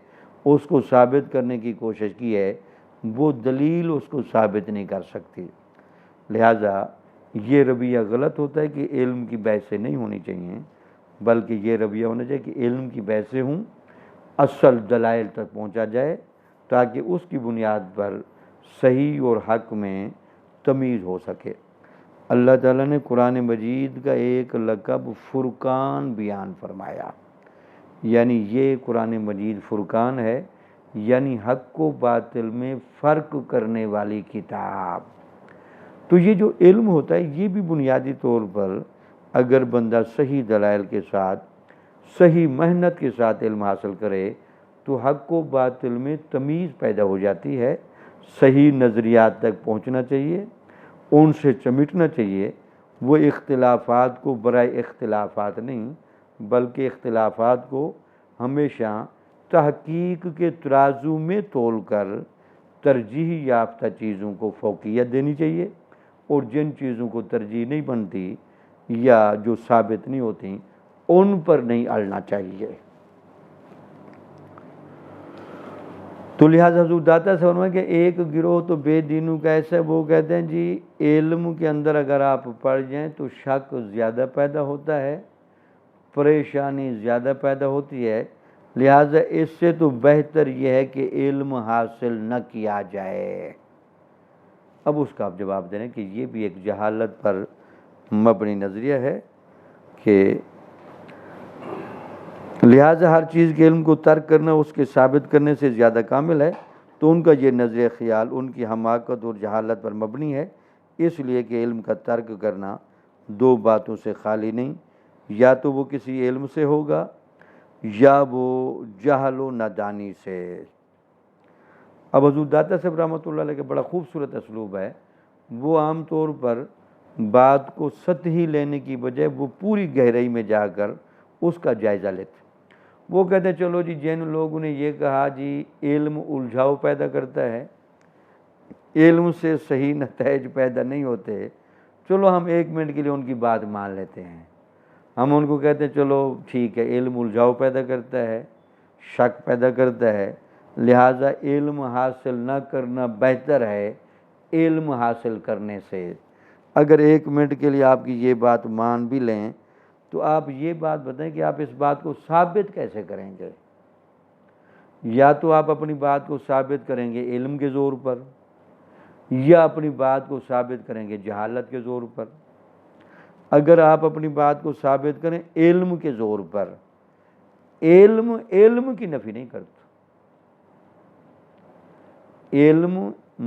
اس کو ثابت کرنے کی کوشش کی ہے وہ دلیل اس کو ثابت نہیں کر سکتی۔ لہٰذا یہ رویہ غلط ہوتا ہے کہ علم کی بحثیں نہیں ہونی چاہیے، بلکہ یہ رویہ ہونا چاہیے کہ علم کی بحثیں ہوں، اصل دلائل تک پہنچا جائے تاکہ اس کی بنیاد پر صحیح اور حق میں تمیز ہو سکے۔ اللہ تعالیٰ نے قرآن مجید کا ایک لقب فرقان بیان فرمایا، یعنی یہ قرآن مجید فرقان ہے، یعنی حق و باطل میں فرق کرنے والی کتاب۔ تو یہ جو علم ہوتا ہے یہ بھی بنیادی طور پر اگر بندہ صحیح دلائل کے ساتھ، صحیح محنت کے ساتھ علم حاصل کرے تو حق و باطل میں تمیز پیدا ہو جاتی ہے، صحیح نظریات تک پہنچنا چاہیے، ان سے چمٹنا چاہیے، وہ اختلافات کو برائے اختلافات نہیں بلکہ اختلافات کو ہمیشہ تحقیق کے ترازو میں تول کر ترجیح یافتہ چیزوں کو فوقیت دینی چاہیے، اور جن چیزوں کو ترجیح نہیں بنتی یا جو ثابت نہیں ہوتی ان پر نہیں اڑنا چاہیے۔ تو لہٰذا حضور داتا سے فرمایا کہ ایک گروہ تو بے دینوں کا ایسا ہے، وہ کہتے ہیں جی علم کے اندر اگر آپ پڑ جائیں تو شک زیادہ پیدا ہوتا ہے، پریشانی زیادہ پیدا ہوتی ہے، لہٰذا اس سے تو بہتر یہ ہے کہ علم حاصل نہ کیا جائے۔ اب اس کا آپ جواب دیں کہ یہ بھی ایک جہالت پر مبنی نظریہ ہے کہ لہٰذا ہر چیز کے علم کو ترک کرنا اس کے ثابت کرنے سے زیادہ کامل ہے، تو ان کا یہ نظریہ خیال ان کی حماقت اور جہالت پر مبنی ہے، اس لیے کہ علم کا ترک کرنا دو باتوں سے خالی نہیں، یا تو وہ کسی علم سے ہوگا یا وہ جہل و نادانی سے۔ اب حضور داتا صاحب رحمۃ اللہ علیہ کا بڑا خوبصورت اسلوب ہے، وہ عام طور پر بات کو سطحی لینے کی بجائے وہ پوری گہرائی میں جا کر اس کا جائزہ لیتے۔ وہ کہتے ہیں چلو جی جن لوگوں نے یہ کہا جی علم الجھاؤ پیدا کرتا ہے، علم سے صحیح نتائج پیدا نہیں ہوتے، چلو ہم 1 منٹ کے لیے ان کی بات مان لیتے ہیں۔ ہم ان کو کہتے ہیں چلو ٹھیک ہے، علم الجھاؤ پیدا کرتا ہے، شک پیدا کرتا ہے، لہٰذا علم حاصل نہ کرنا بہتر ہے علم حاصل کرنے سے۔ اگر 1 منٹ کے لیے آپ کی یہ بات مان بھی لیں تو آپ یہ بات بتائیں کہ آپ اس بات کو ثابت کیسے کریں گے؟ یا تو آپ اپنی بات کو ثابت کریں گے علم کے زور پر، یا اپنی بات کو ثابت کریں گے جہالت کے زور پر۔ اگر آپ اپنی بات کو ثابت کریں علم کے زور پر، علم کی نفی نہیں کرتا، علم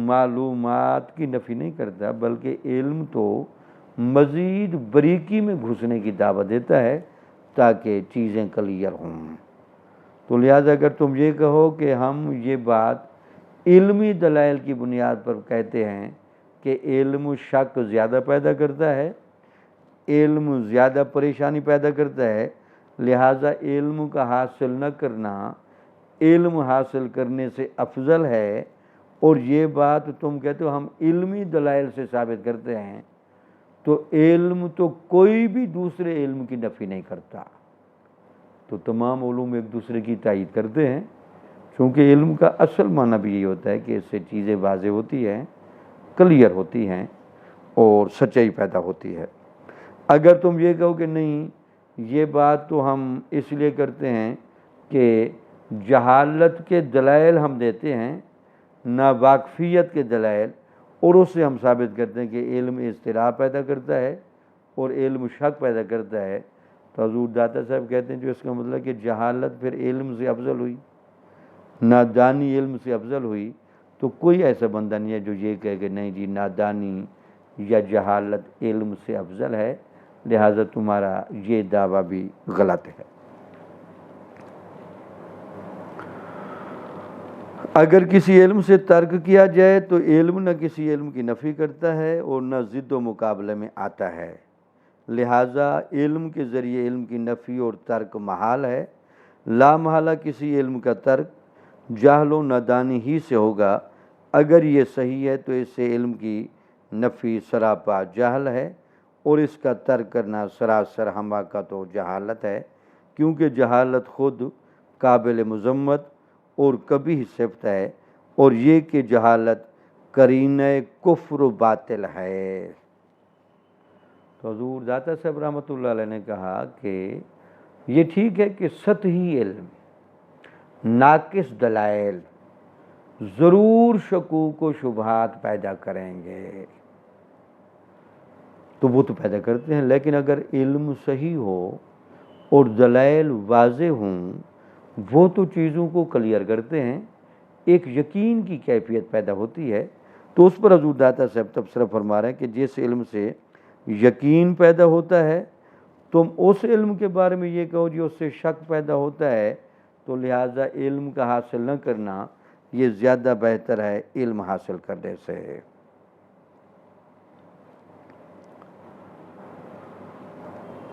معلومات کی نفی نہیں کرتا، بلکہ علم تو مزید باریکی میں گھسنے کی دعوت دیتا ہے تاکہ چیزیں کلیئر ہوں۔ تو لہٰذا اگر تم یہ کہو کہ ہم یہ بات علمی دلائل کی بنیاد پر کہتے ہیں کہ علم شک زیادہ پیدا کرتا ہے، علم زیادہ پریشانی پیدا کرتا ہے، لہٰذا علم کا حاصل نہ کرنا علم حاصل کرنے سے افضل ہے، اور یہ بات تم کہتے ہو ہم علمی دلائل سے ثابت کرتے ہیں، تو علم تو کوئی بھی دوسرے علم کی نفی نہیں کرتا۔ تو تمام علوم ایک دوسرے کی تائید کرتے ہیں، چونکہ علم کا اصل معنی بھی یہی ہوتا ہے کہ اس سے چیزیں واضح ہوتی ہیں، کلیئر ہوتی ہیں اور سچائی پیدا ہوتی ہے۔ اگر تم یہ کہو کہ نہیں یہ بات تو ہم اس لیے کرتے ہیں کہ جہالت کے دلائل ہم دیتے ہیں، ناواقفیت کے دلائل، اور اس سے ہم ثابت کرتے ہیں کہ علم اضطراب پیدا کرتا ہے اور علم شک پیدا کرتا ہے، تو حضور داتا صاحب کہتے ہیں جو اس کا مطلب کہ جہالت پھر علم سے افضل ہوئی، نادانی علم سے افضل ہوئی، تو کوئی ایسا بندہ نہیں ہے جو یہ کہے کہ نہیں جی نادانی یا جہالت علم سے افضل ہے، لہٰذا تمہارا یہ دعویٰ بھی غلط ہے۔ اگر کسی علم سے ترک کیا جائے تو علم نہ کسی علم کی نفی کرتا ہے اور نہ ضد و مقابلے میں آتا ہے، لہٰذا علم کے ذریعے علم کی نفی اور ترک محال ہے۔ لا محالہ کسی علم کا ترک جہل و نادانی ہی سے ہوگا، اگر یہ صحیح ہے تو اس سے علم کی نفی سراپا جہل ہے اور اس کا ترک کرنا سراسر حماقت و جہالت ہے، کیونکہ جہالت خود قابل مذمت اور کبیح صفت ہے، اور یہ کہ جہالت قرینہ کفر و باطل ہے۔ تو حضور داتا صاحب رحمۃ اللہ علیہ نے کہا کہ یہ ٹھیک ہے کہ سطحی علم، ناقص دلائل ضرور شکوک و شبہات پیدا کریں گے، تو وہ تو پیدا کرتے ہیں، لیکن اگر علم صحیح ہو اور دلائل واضح ہوں وہ تو چیزوں کو کلیئر کرتے ہیں، ایک یقین کی کیفیت پیدا ہوتی ہے۔ تو اس پر حضور داتا صاحب تبصرہ فرما رہے ہیں کہ جس علم سے یقین پیدا ہوتا ہے تم اس علم کے بارے میں یہ کہو جی اس سے شک پیدا ہوتا ہے، تو لہٰذا علم کا حاصل نہ کرنا یہ زیادہ بہتر ہے علم حاصل کرنے سے۔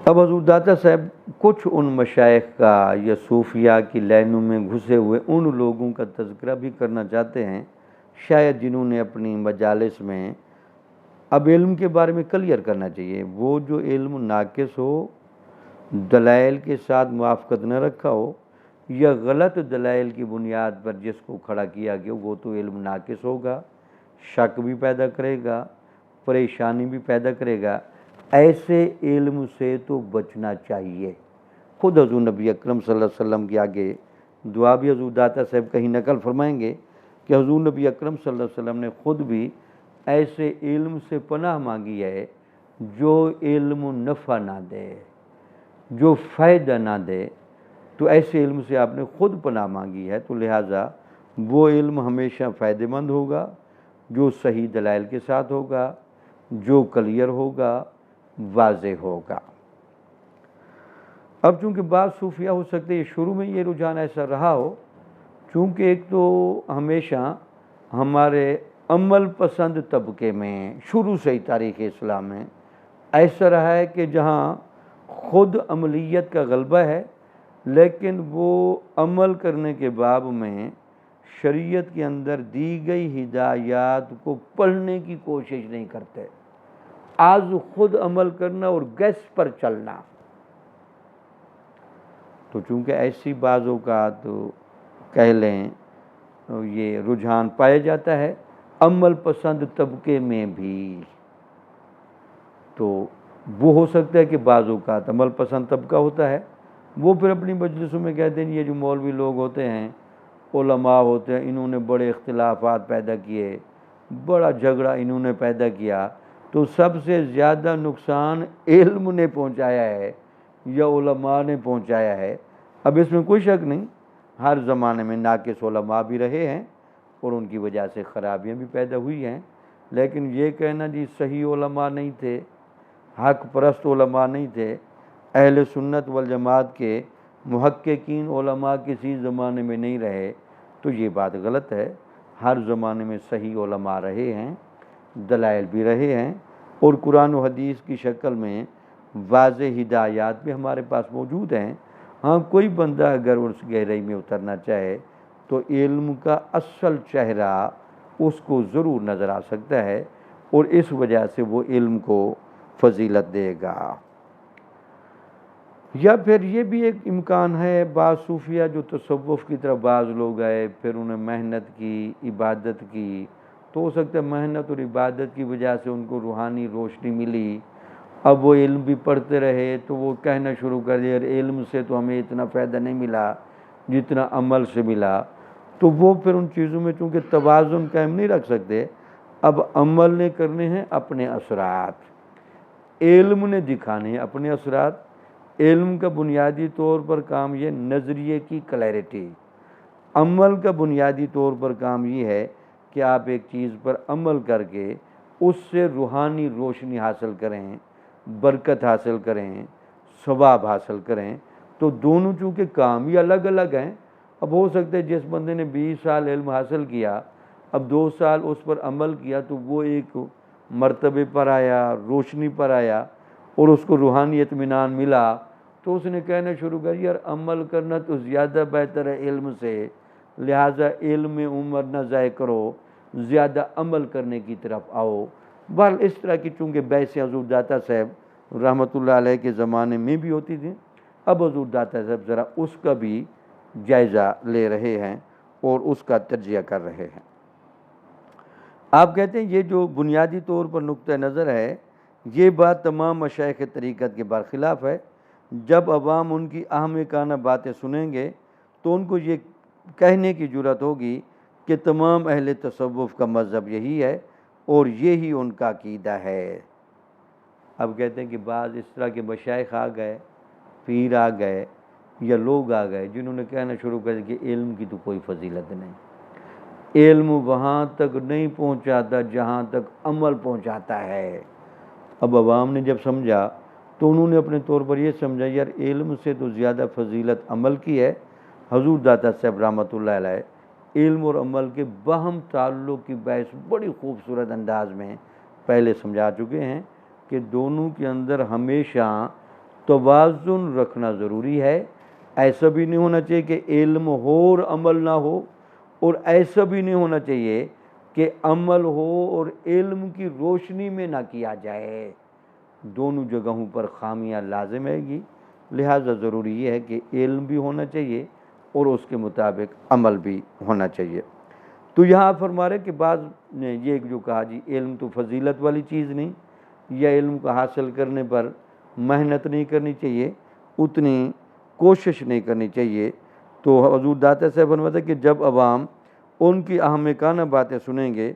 اب حضور داتا صاحب کچھ ان مشائخ کا یا صوفیاء کی لائنوں میں گھسے ہوئے ان لوگوں کا تذکرہ بھی کرنا چاہتے ہیں، شاید جنہوں نے اپنی مجالس میں اب علم کے بارے میں کلیئر کرنا چاہیے، وہ جو علم ناقص ہو، دلائل کے ساتھ موافقت نہ رکھا ہو، یا غلط دلائل کی بنیاد پر جس کو کھڑا کیا گیا وہ تو علم ناقص ہوگا، شک بھی پیدا کرے گا، پریشانی بھی پیدا کرے گا، ایسے علم سے تو بچنا چاہیے۔ خود حضور نبی اکرم صلی اللہ علیہ وسلم کے آگے دعا بھی حضور داتا صاحب کہیں نقل فرمائیں گے کہ حضور نبی اکرم صلی اللہ علیہ وسلم نے خود بھی ایسے علم سے پناہ مانگی ہے جو علم نفع نہ دے، جو فائدہ نہ دے، تو ایسے علم سے آپ نے خود پناہ مانگی ہے، تو لہٰذا وہ علم ہمیشہ فائدہ مند ہوگا جو صحیح دلائل کے ساتھ ہوگا، جو کلیئر ہوگا، واضح ہوگا۔ اب چونکہ بعض صوفیہ ہو سکتے ہیں شروع میں یہ رجحان ایسا رہا ہو، چونکہ ایک تو ہمیشہ ہمارے عمل پسند طبقے میں شروع سے ہی تاریخ اسلام میں ایسا رہا ہے کہ جہاں خود عملیت کا غلبہ ہے، لیکن وہ عمل کرنے کے باب میں شریعت کے اندر دی گئی ہدایات کو پڑھنے کی کوشش نہیں کرتے، آج خود عمل کرنا اور گیس پر چلنا۔ تو چونکہ ایسی بعض اوقات کہہ لیں یہ رجحان پایا جاتا ہے عمل پسند طبقے میں بھی، تو وہ ہو سکتا ہے کہ بعض اوقات عمل پسند طبقہ ہوتا ہے، وہ پھر اپنی مجلسوں میں کہتے ہیں یہ جو مولوی لوگ ہوتے ہیں، علماء ہوتے ہیں، انہوں نے بڑے اختلافات پیدا کیے، بڑا جھگڑا انہوں نے پیدا کیا، تو سب سے زیادہ نقصان علم نے پہنچایا ہے یا علماء نے پہنچایا ہے۔ اب اس میں کوئی شک نہیں، ہر زمانے میں ناقص علماء بھی رہے ہیں اور ان کی وجہ سے خرابیاں بھی پیدا ہوئی ہیں، لیکن یہ کہنا جی صحیح علماء نہیں تھے، حق پرست علماء نہیں تھے، اہل سنت والجماعت کے محققین علماء کسی زمانے میں نہیں رہے، تو یہ بات غلط ہے۔ ہر زمانے میں صحیح علماء رہے ہیں، دلائل بھی رہے ہیں، اور قرآن و حدیث کی شکل میں واضح ہدایات بھی ہمارے پاس موجود ہیں۔ ہاں کوئی بندہ اگر اس گہرائی میں اترنا چاہے تو علم کا اصل چہرہ اس کو ضرور نظر آ سکتا ہے، اور اس وجہ سے وہ علم کو فضیلت دے گا۔ یا پھر یہ بھی ایک امکان ہے، بعض صوفیہ جو تصوف کی طرف بعض لوگ آئے، پھر انہیں محنت کی، عبادت کی، تو ہو سکتا ہے محنت اور عبادت کی وجہ سے ان کو روحانی روشنی ملی، اب وہ علم بھی پڑھتے رہے تو وہ کہنا شروع کر دیا علم سے تو ہمیں اتنا فائدہ نہیں ملا جتنا عمل سے ملا، تو وہ پھر ان چیزوں میں چونکہ توازن قائم نہیں رکھ سکتے، اب عمل نے کرنے ہیں اپنے اثرات، علم نے دکھانے ہیں اپنے اثرات۔ علم کا بنیادی طور پر کام یہ نظریے کی کلیئرٹی، عمل کا بنیادی طور پر کام یہ ہے کہ آپ ایک چیز پر عمل کر کے اس سے روحانی روشنی حاصل کریں، برکت حاصل کریں، ثواب حاصل کریں۔ تو دونوں چونکہ کام ہی الگ الگ ہیں، اب ہو سکتا ہے جس بندے نے 20 سال علم حاصل کیا، اب 2 سال اس پر عمل کیا تو وہ ایک مرتبے پر آیا، روشنی پر آیا، اور اس کو روحانی اطمینان ملا، تو اس نے کہنا شروع کر یار عمل کرنا تو زیادہ بہتر ہے علم سے، لہٰذا علم میں عمر نہ ضائع کرو، زیادہ عمل کرنے کی طرف آؤ۔ بہرحال اس طرح کی چونکہ بحثیں حضور داتا صاحب رحمۃ اللہ علیہ کے زمانے میں بھی ہوتی تھیں، اب حضور داتا صاحب ذرا اس کا بھی جائزہ لے رہے ہیں اور اس کا تجزیہ کر رہے ہیں۔ آپ کہتے ہیں یہ جو بنیادی طور پر نقطہ نظر ہے، یہ بات تمام مشائخ طریقت کے برخلاف ہے۔ جب عوام ان کی احمقانہ باتیں سنیں گے تو ان کو یہ کہنے کی جرأت ہوگی کہ تمام اہل تصوف کا مذہب یہی ہے اور یہی ان کا عقیدہ ہے۔ اب کہتے ہیں کہ بعض اس طرح کے مشائخ آ گئے، پیر آ گئے یا لوگ آ گئے جنہوں نے کہنا شروع کر دیا کہ علم کی تو کوئی فضیلت نہیں، علم وہاں تک نہیں پہنچاتا جہاں تک عمل پہنچاتا ہے۔ اب عوام نے جب سمجھا تو انہوں نے اپنے طور پر یہ سمجھا یار علم سے تو زیادہ فضیلت عمل کی ہے۔ حضور داتا صاحب رحمۃ اللہ علیہ علم اور عمل کے باہم تعلق کی بحث بڑی خوبصورت انداز میں پہلے سمجھا چکے ہیں کہ دونوں کے اندر ہمیشہ توازن رکھنا ضروری ہے۔ ایسا بھی نہیں ہونا چاہیے کہ علم ہو اور عمل نہ ہو، اور ایسا بھی نہیں ہونا چاہیے کہ عمل ہو اور علم کی روشنی میں نہ کیا جائے۔ دونوں جگہوں پر خامیاں لازم ہے گی، لہٰذا ضروری یہ ہے کہ علم بھی ہونا چاہیے اور اس کے مطابق عمل بھی ہونا چاہیے۔ تو یہاں فرما رہے کہ بعض نے یہ جو کہا جی علم تو فضیلت والی چیز نہیں، یا علم کو حاصل کرنے پر محنت نہیں کرنی چاہیے، اتنی کوشش نہیں کرنی چاہیے، تو حضور داتا صاحب فرماتے کہ جب عوام ان کی احمقانہ باتیں سنیں گے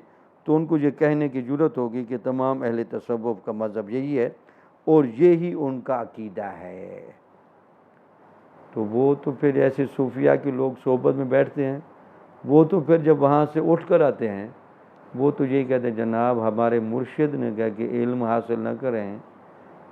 تو ان کو یہ کہنے کی جرأت ہوگی کہ تمام اہل تصوف کا مذہب یہی ہے اور یہی ان کا عقیدہ ہے۔ تو وہ تو پھر ایسے صوفیہ کے لوگ صحبت میں بیٹھتے ہیں، وہ تو پھر جب وہاں سے اٹھ کر آتے ہیں وہ تو یہی کہتے ہیں جناب ہمارے مرشد نے کہا کہ علم حاصل نہ کریں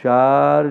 4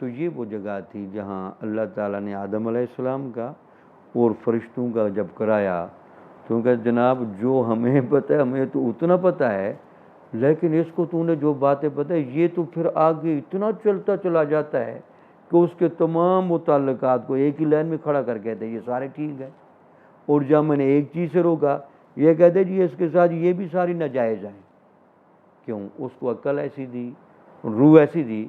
تو یہ وہ جگہ تھی جہاں اللہ تعالیٰ نے آدم علیہ السلام کا اور فرشتوں کا جب کرایا تو کہ جناب جو ہمیں پتہ ہے ہمیں تو اتنا پتہ ہے، لیکن اس کو تو نے جو باتیں پتہ ہے یہ تو پھر آگے اتنا چلتا چلا جاتا ہے کہ اس کے تمام متعلقات کو ایک ہی لائن میں کھڑا کر کہتے ہیں یہ سارے ٹھیک ہیں، اور جب میں نے ایک چیز سے روکا یہ کہتے جی اس کے ساتھ یہ بھی ساری ناجائز ہیں۔ کیوں؟ اس کو عقل ایسی دی، روح ایسی دی،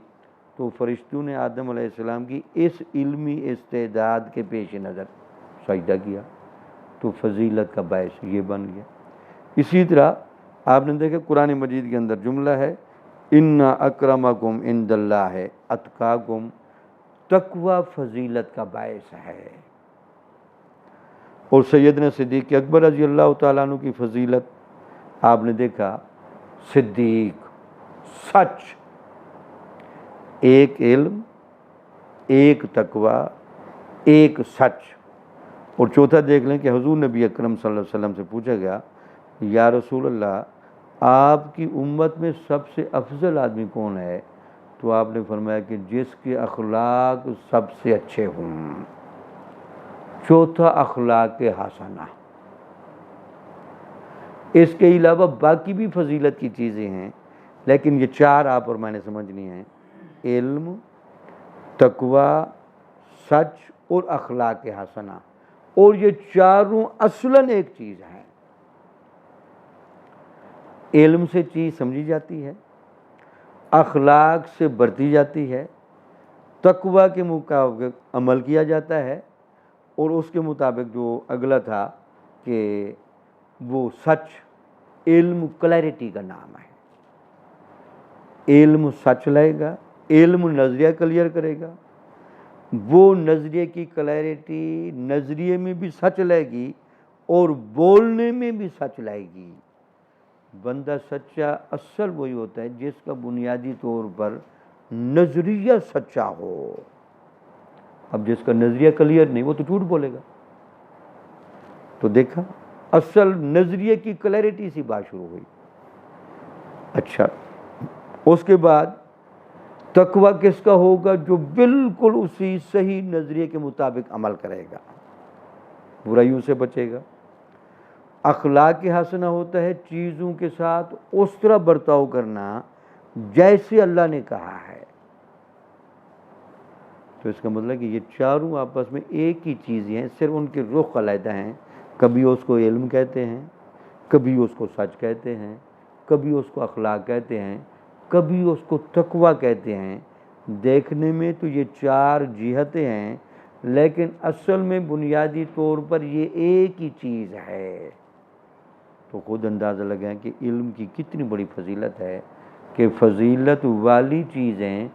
تو فرشتوں نے آدم علیہ السلام کی اس علمی استعداد کے پیش نظر سجدہ کیا، تو فضیلت کا باعث یہ بن گیا۔ اسی طرح آپ نے دیکھا قرآن مجید کے اندر جملہ ہے ان اکرمکم عند اللہ اتقاکم، تقوی فضیلت کا باعث ہے۔ اور سیدنا صدیق اکبر رضی اللہ تعالیٰ عنہ کی فضیلت آپ نے دیکھا، صدیق، سچ، ایک علم، ایک تقوی، ایک سچ۔ اور چوتھا دیکھ لیں کہ حضور نبی اکرم صلی اللہ علیہ وسلم سے پوچھا گیا یا رسول اللہ آپ کی امت میں سب سے افضل آدمی کون ہے؟ تو آپ نے فرمایا کہ جس کے اخلاق سب سے اچھے ہوں۔ چوتھا اخلاق حسنہ۔ اس کے علاوہ باقی بھی فضیلت کی چیزیں ہیں، لیکن یہ چار آپ اور میں نے سمجھنی ہیں، علم، تقوی، سچ اور اخلاق حسنہ، اور یہ چاروں اصلاً ایک چیز ہیں۔ علم سے چیز سمجھی جاتی ہے، اخلاق سے برتی جاتی ہے، تقوی کے مطابق عمل کیا جاتا ہے، اور اس کے مطابق جو اگلا تھا کہ وہ سچ، علم کلیئرٹی کا نام ہے۔ علم سچ لائے گا، علم نظریہ کلیئر کرے گا، وہ نظریے کی کلیئرٹی نظریے میں بھی سچ لائے گی اور بولنے میں بھی سچ لائے گی۔ بندہ سچا اصل وہی ہوتا ہے جس کا بنیادی طور پر نظریہ سچا ہو۔ اب جس کا نظریہ کلیئر نہیں وہ تو جھوٹ بولے گا۔ تو دیکھا اصل نظریے کی کلیئرٹی سے بات شروع ہوئی۔ اچھا، اس کے بعد تقوی کس کا ہوگا؟ جو بالکل اسی صحیح نظریے کے مطابق عمل کرے گا، برائیوں سے بچے گا۔ اخلاق حسنہ ہوتا ہے چیزوں کے ساتھ اس طرح برتاؤ کرنا جیسے اللہ نے کہا ہے۔ تو اس کا مطلب کہ یہ چاروں آپس میں ایک ہی چیزیں ہیں، صرف ان کے رخ علیحدہ ہیں۔ کبھی اس کو علم کہتے ہیں، کبھی اس کو سچ کہتے ہیں، کبھی اس کو اخلاق کہتے ہیں، کبھی اس کو تقوی کہتے ہیں۔ دیکھنے میں تو یہ چار جہتیں ہیں، لیکن اصل میں بنیادی طور پر یہ ایک ہی چیز ہے۔ تو خود اندازہ لگائیں کہ علم کی کتنی بڑی فضیلت ہے، کہ فضیلت والی چیزیں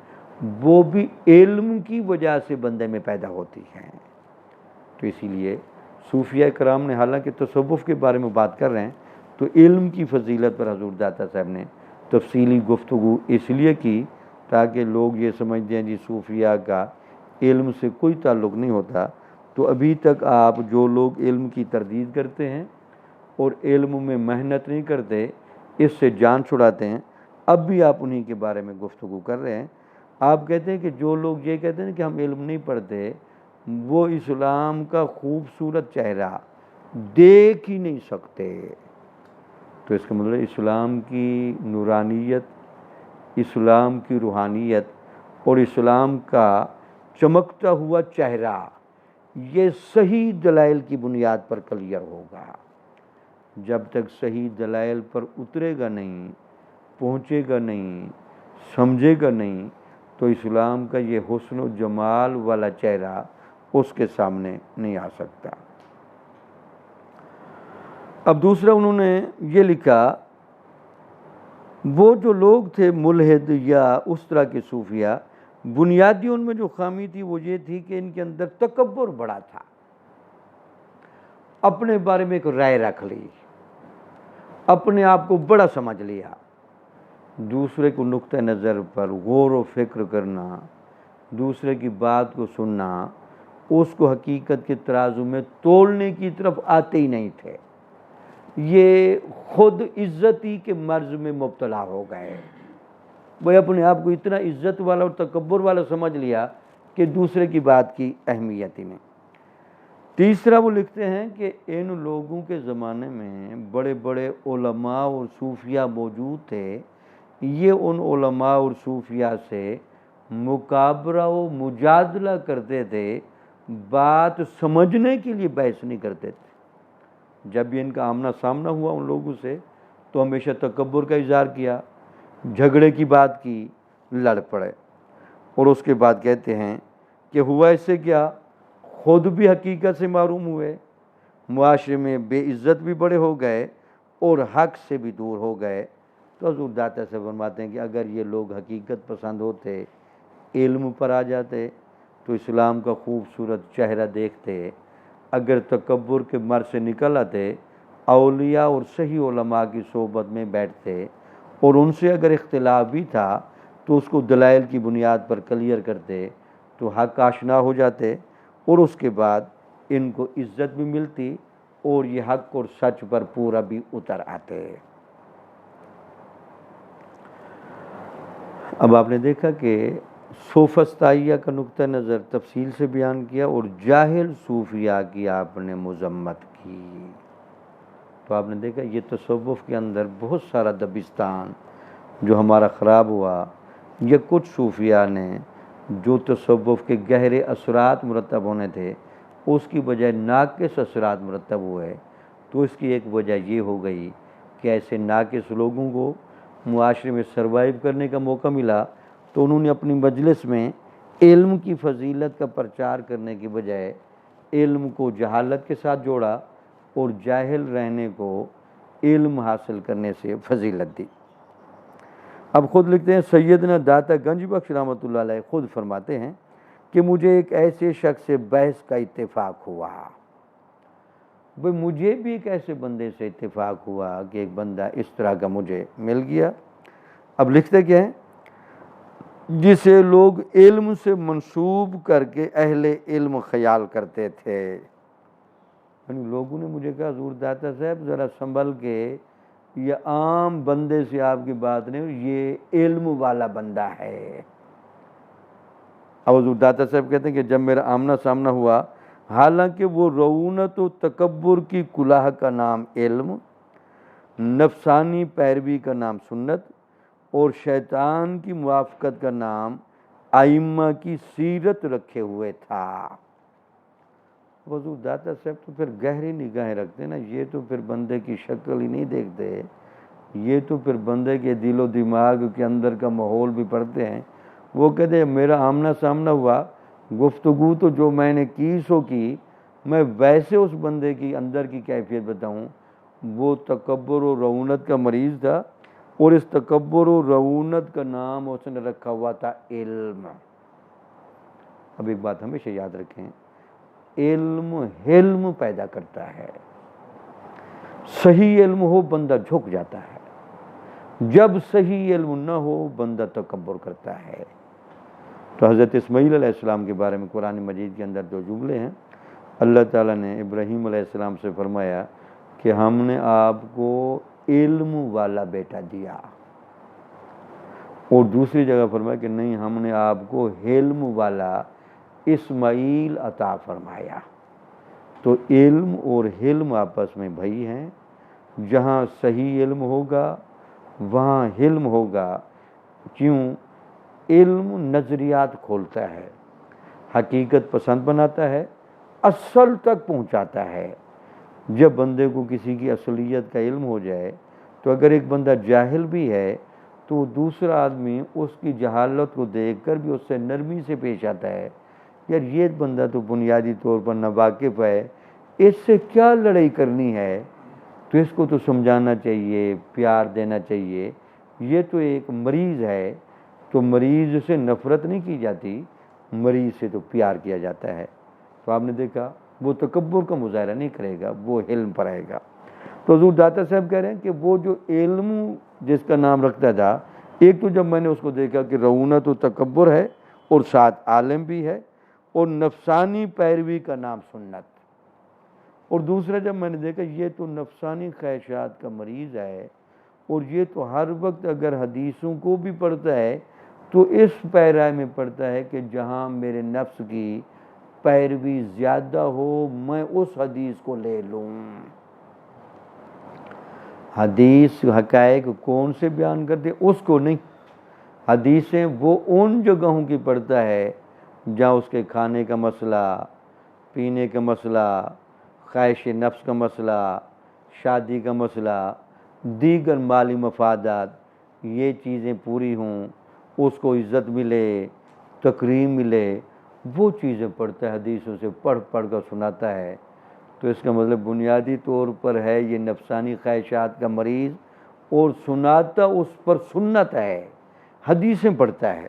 وہ بھی علم کی وجہ سے بندے میں پیدا ہوتی ہیں۔ تو اسی لیے صوفیہ کرام نے حالانکہ تصوف کے بارے میں بات کر رہے ہیں تو علم کی فضیلت پر حضور داتا صاحب نے تفصیلی گفتگو اس لیے کی تاکہ لوگ یہ سمجھتے ہیں جی صوفیہ کا علم سے کوئی تعلق نہیں ہوتا۔ تو ابھی تک آپ جو لوگ علم کی تردید کرتے ہیں اور علم میں محنت نہیں کرتے، اس سے جان چھڑاتے ہیں، اب بھی آپ انہی کے بارے میں گفتگو کر رہے ہیں۔ آپ کہتے ہیں کہ جو لوگ یہ کہتے ہیں کہ ہم علم نہیں پڑھتے، وہ اسلام کا خوبصورت چہرہ دیکھ ہی نہیں سکتے۔ تو اس کا مطلب اسلام کی نورانیت، اسلام کی روحانیت اور اسلام کا چمکتا ہوا چہرہ یہ صحیح دلائل کی بنیاد پر کلیئر ہوگا۔ جب تک صحیح دلائل پر اترے گا نہیں، پہنچے گا نہیں، سمجھے گا نہیں، تو اسلام کا یہ حسن و جمال والا چہرہ اس کے سامنے نہیں آ سکتا۔ اب دوسرا انہوں نے یہ لکھا، وہ جو لوگ تھے ملحد یا اس طرح کے صوفیہ، بنیادی ان میں جو خامی تھی وہ یہ تھی کہ ان کے اندر تکبر بڑا تھا، اپنے بارے میں ایک رائے رکھ لی، اپنے آپ کو بڑا سمجھ لیا۔ دوسرے کو نقطہ نظر پر غور و فکر کرنا، دوسرے کی بات کو سننا، اس کو حقیقت کے ترازو میں تولنے کی طرف آتے ہی نہیں تھے۔ یہ خود عزتی کے مرض میں مبتلا ہو گئے۔ وہ اپنے آپ کو اتنا عزت والا اور تکبر والا سمجھ لیا کہ دوسرے کی بات کی اہمیت ہی نہیں۔ تیسرا وہ لکھتے ہیں کہ ان لوگوں کے زمانے میں بڑے بڑے علماء اور صوفیاء موجود تھے، یہ ان علماء اور صوفیاء سے مقابلہ و مجادلہ کرتے تھے، بات سمجھنے کے لیے بحث نہیں کرتے تھے۔ جب بھی ان کا آمنا سامنا ہوا ان لوگوں سے تو ہمیشہ تکبر کا اظہار کیا، جھگڑے کی بات کی، لڑ پڑے، اور اس کے بعد کہتے ہیں کہ ہوا اس سے کیا، خود بھی حقیقت سے محروم ہوئے، معاشرے میں بے عزت بھی بڑے ہو گئے اور حق سے بھی دور ہو گئے۔ تو حضور داتا سے فرماتے ہیں کہ اگر یہ لوگ حقیقت پسند ہوتے، علم پر آ جاتے تو اسلام کا خوبصورت چہرہ دیکھتے، اگر تکبر کے مر سے نکل آتے، اولیاء اور صحیح علماء کی صحبت میں بیٹھتے، اور ان سے اگر اختلاف بھی تھا تو اس کو دلائل کی بنیاد پر کلیئر کرتے تو حق آشنا ہو جاتے، اور اس کے بعد ان کو عزت بھی ملتی اور یہ حق اور سچ پر پورا بھی اتر آتے۔ اب آپ نے دیکھا کہ سوفسطائیہ کا نقطہ نظر تفصیل سے بیان کیا اور جاہل صوفیاء کی آپ نے مذمت کی۔ تو آپ نے دیکھا یہ تصوف کے اندر بہت سارا دبستان جو ہمارا خراب ہوا، یہ کچھ صوفیاء نے جو تصوف کے گہرے اثرات مرتب ہونے تھے اس کی بجائے ناقص اثرات مرتب ہوئے۔ تو اس کی ایک وجہ یہ ہو گئی کہ ایسے ناقص لوگوں کو معاشرے میں سروائیو کرنے کا موقع ملا تو انہوں نے اپنی مجلس میں علم کی فضیلت کا پرچار کرنے کی بجائے علم کو جہالت کے ساتھ جوڑا اور جاہل رہنے کو علم حاصل کرنے سے فضیلت دی۔ اب خود لکھتے ہیں سیدنا داتا گنج بخش رحمۃ اللہ علیہ خود فرماتے ہیں کہ مجھے ایک ایسے شخص سے بحث کا اتفاق ہوا، مجھے بھی ایک ایسے بندے سے اتفاق ہوا کہ ایک بندہ اس طرح کا مجھے مل گیا۔ اب لکھتے کیا ہیں، جسے لوگ علم سے منسوب کر کے اہل علم خیال کرتے تھے۔ یعنی لوگوں نے مجھے کہا حضور داتا صاحب ذرا سنبھل کے، یہ عام بندے سے آپ کی بات نہیں، یہ علم والا بندہ ہے۔ اب حضور داتا صاحب کہتے ہیں کہ جب میرا آمنا سامنا ہوا، حالانکہ وہ رعونت و تکبر کی کلاہ کا نام علم، نفسانی پیروی کا نام سنت اور شیطان کی موافقت کا نام ائمہ کی سیرت رکھے ہوئے تھا۔ حضور داتا صاحب تو پھر گہری نگاہیں رکھتے نا، یہ تو پھر بندے کی شکل ہی نہیں دیکھتے، یہ تو پھر بندے کے دل و دماغ کے اندر کا ماحول بھی پڑھتے ہیں۔ وہ کہتے ہیں میرا آمنا سامنا ہوا، گفتگو تو جو میں نے کی سو کی، میں ویسے اس بندے کی اندر کی کیفیت بتاؤں، وہ تکبر و رعونت کا مریض تھا، اور اس تکبر و رعونت کا نام اس نے رکھا ہوا تھا علم۔ اب ایک بات ہمیشہ یاد رکھیں، علم حلم پیدا کرتا ہے۔ صحیح علم ہو بندہ جھک جاتا ہے، جب صحیح علم نہ ہو بندہ تکبر کرتا ہے۔ تو حضرت اسماعیل علیہ السلام کے بارے میں قرآن مجید کے اندر جو جملے ہیں، اللہ تعالیٰ نے ابراہیم علیہ السلام سے فرمایا کہ ہم نے آپ کو علم والا بیٹا دیا، اور دوسری جگہ فرمایا کہ نہیں، ہم نے آپ کو حلم والا اسماعیل عطا فرمایا۔ تو علم اور حلم آپس میں بھائی ہیں، جہاں صحیح علم ہوگا وہاں حلم ہوگا۔ کیوں؟ علم نظریات کھولتا ہے، حقیقت پسند بناتا ہے، اصل تک پہنچاتا ہے۔ جب بندے کو کسی کی اصلیت کا علم ہو جائے تو اگر ایک بندہ جاہل بھی ہے تو دوسرا آدمی اس کی جہالت کو دیکھ کر بھی اس سے نرمی سے پیش آتا ہے، یار یہ بندہ تو بنیادی طور پر ناواقف ہے، اس سے کیا لڑائی کرنی ہے، تو اس کو تو سمجھانا چاہیے، پیار دینا چاہیے، یہ تو ایک مریض ہے۔ تو مریض سے نفرت نہیں کی جاتی، مریض سے تو پیار کیا جاتا ہے۔ تو آپ نے دیکھا وہ تکبر کا مظاہرہ نہیں کرے گا، وہ علم پر آئے گا۔ تو حضور داتا صاحب کہہ رہے ہیں کہ وہ جو علم جس کا نام رکھتا تھا، ایک تو جب میں نے اس کو دیکھا کہ رعونت و تکبر ہے اور ساتھ عالم بھی ہے، اور نفسانی پیروی کا نام سنت، اور دوسرا جب میں نے دیکھا یہ تو نفسانی خواہشات کا مریض ہے اور یہ تو ہر وقت اگر حدیثوں کو بھی پڑھتا ہے تو اس پیرا میں پڑھتا ہے کہ جہاں میرے نفس کی پیروی زیادہ ہو میں اس حدیث کو لے لوں۔ حدیث حقائق کون سے بیان کرتے اس کو نہیں، حدیثیں وہ ان جگہوں کی پڑھتا ہے جہاں اس کے کھانے کا مسئلہ، پینے کا مسئلہ، خواہش نفس کا مسئلہ، شادی کا مسئلہ، دیگر مالی مفادات، یہ چیزیں پوری ہوں، اس کو عزت ملے، تکریم ملے، وہ چیزیں پڑھتا ہے، حدیثوں سے پڑھ پڑھ کر سناتا ہے۔ تو اس کا مطلب بنیادی طور پر ہے یہ نفسانی خواہشات کا مریض، اور سناتا اس پر سنت ہے، حدیثیں پڑھتا ہے۔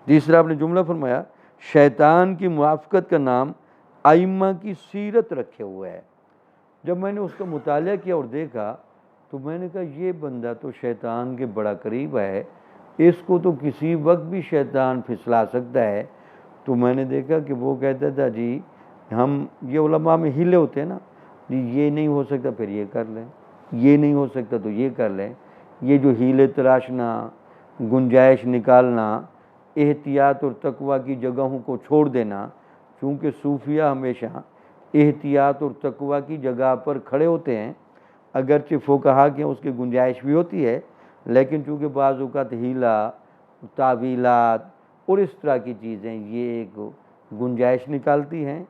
تیسرا آپ نے جملہ فرمایا شیطان کی موافقت کا نام ائمہ کی سیرت رکھے ہوئے ہے۔ جب میں نے اس کا مطالعہ کیا اور دیکھا تو میں نے کہا یہ بندہ تو شیطان کے بڑا قریب ہے، اس کو تو کسی وقت بھی شیطان پھسلا سکتا ہے۔ تو میں نے دیکھا کہ وہ کہتا تھا جی ہم یہ علماء میں ہیلے ہوتے ہیں نا، جی یہ نہیں ہو سکتا پھر یہ کر لیں، یہ نہیں ہو سکتا تو یہ کر لیں، یہ جو ہیلے تراشنا، گنجائش نکالنا، احتیاط اور تقوی کی جگہوں کو چھوڑ دینا، چونکہ صوفیہ ہمیشہ احتیاط اور تقوی کی جگہ پر کھڑے ہوتے ہیں، اگرچہ فقہا کے اس کی گنجائش بھی ہوتی ہے، لیکن چونکہ بعض اوقات ہیلا، تعویلات اور اس طرح کی چیزیں یہ ایک گنجائش نکالتی ہیں،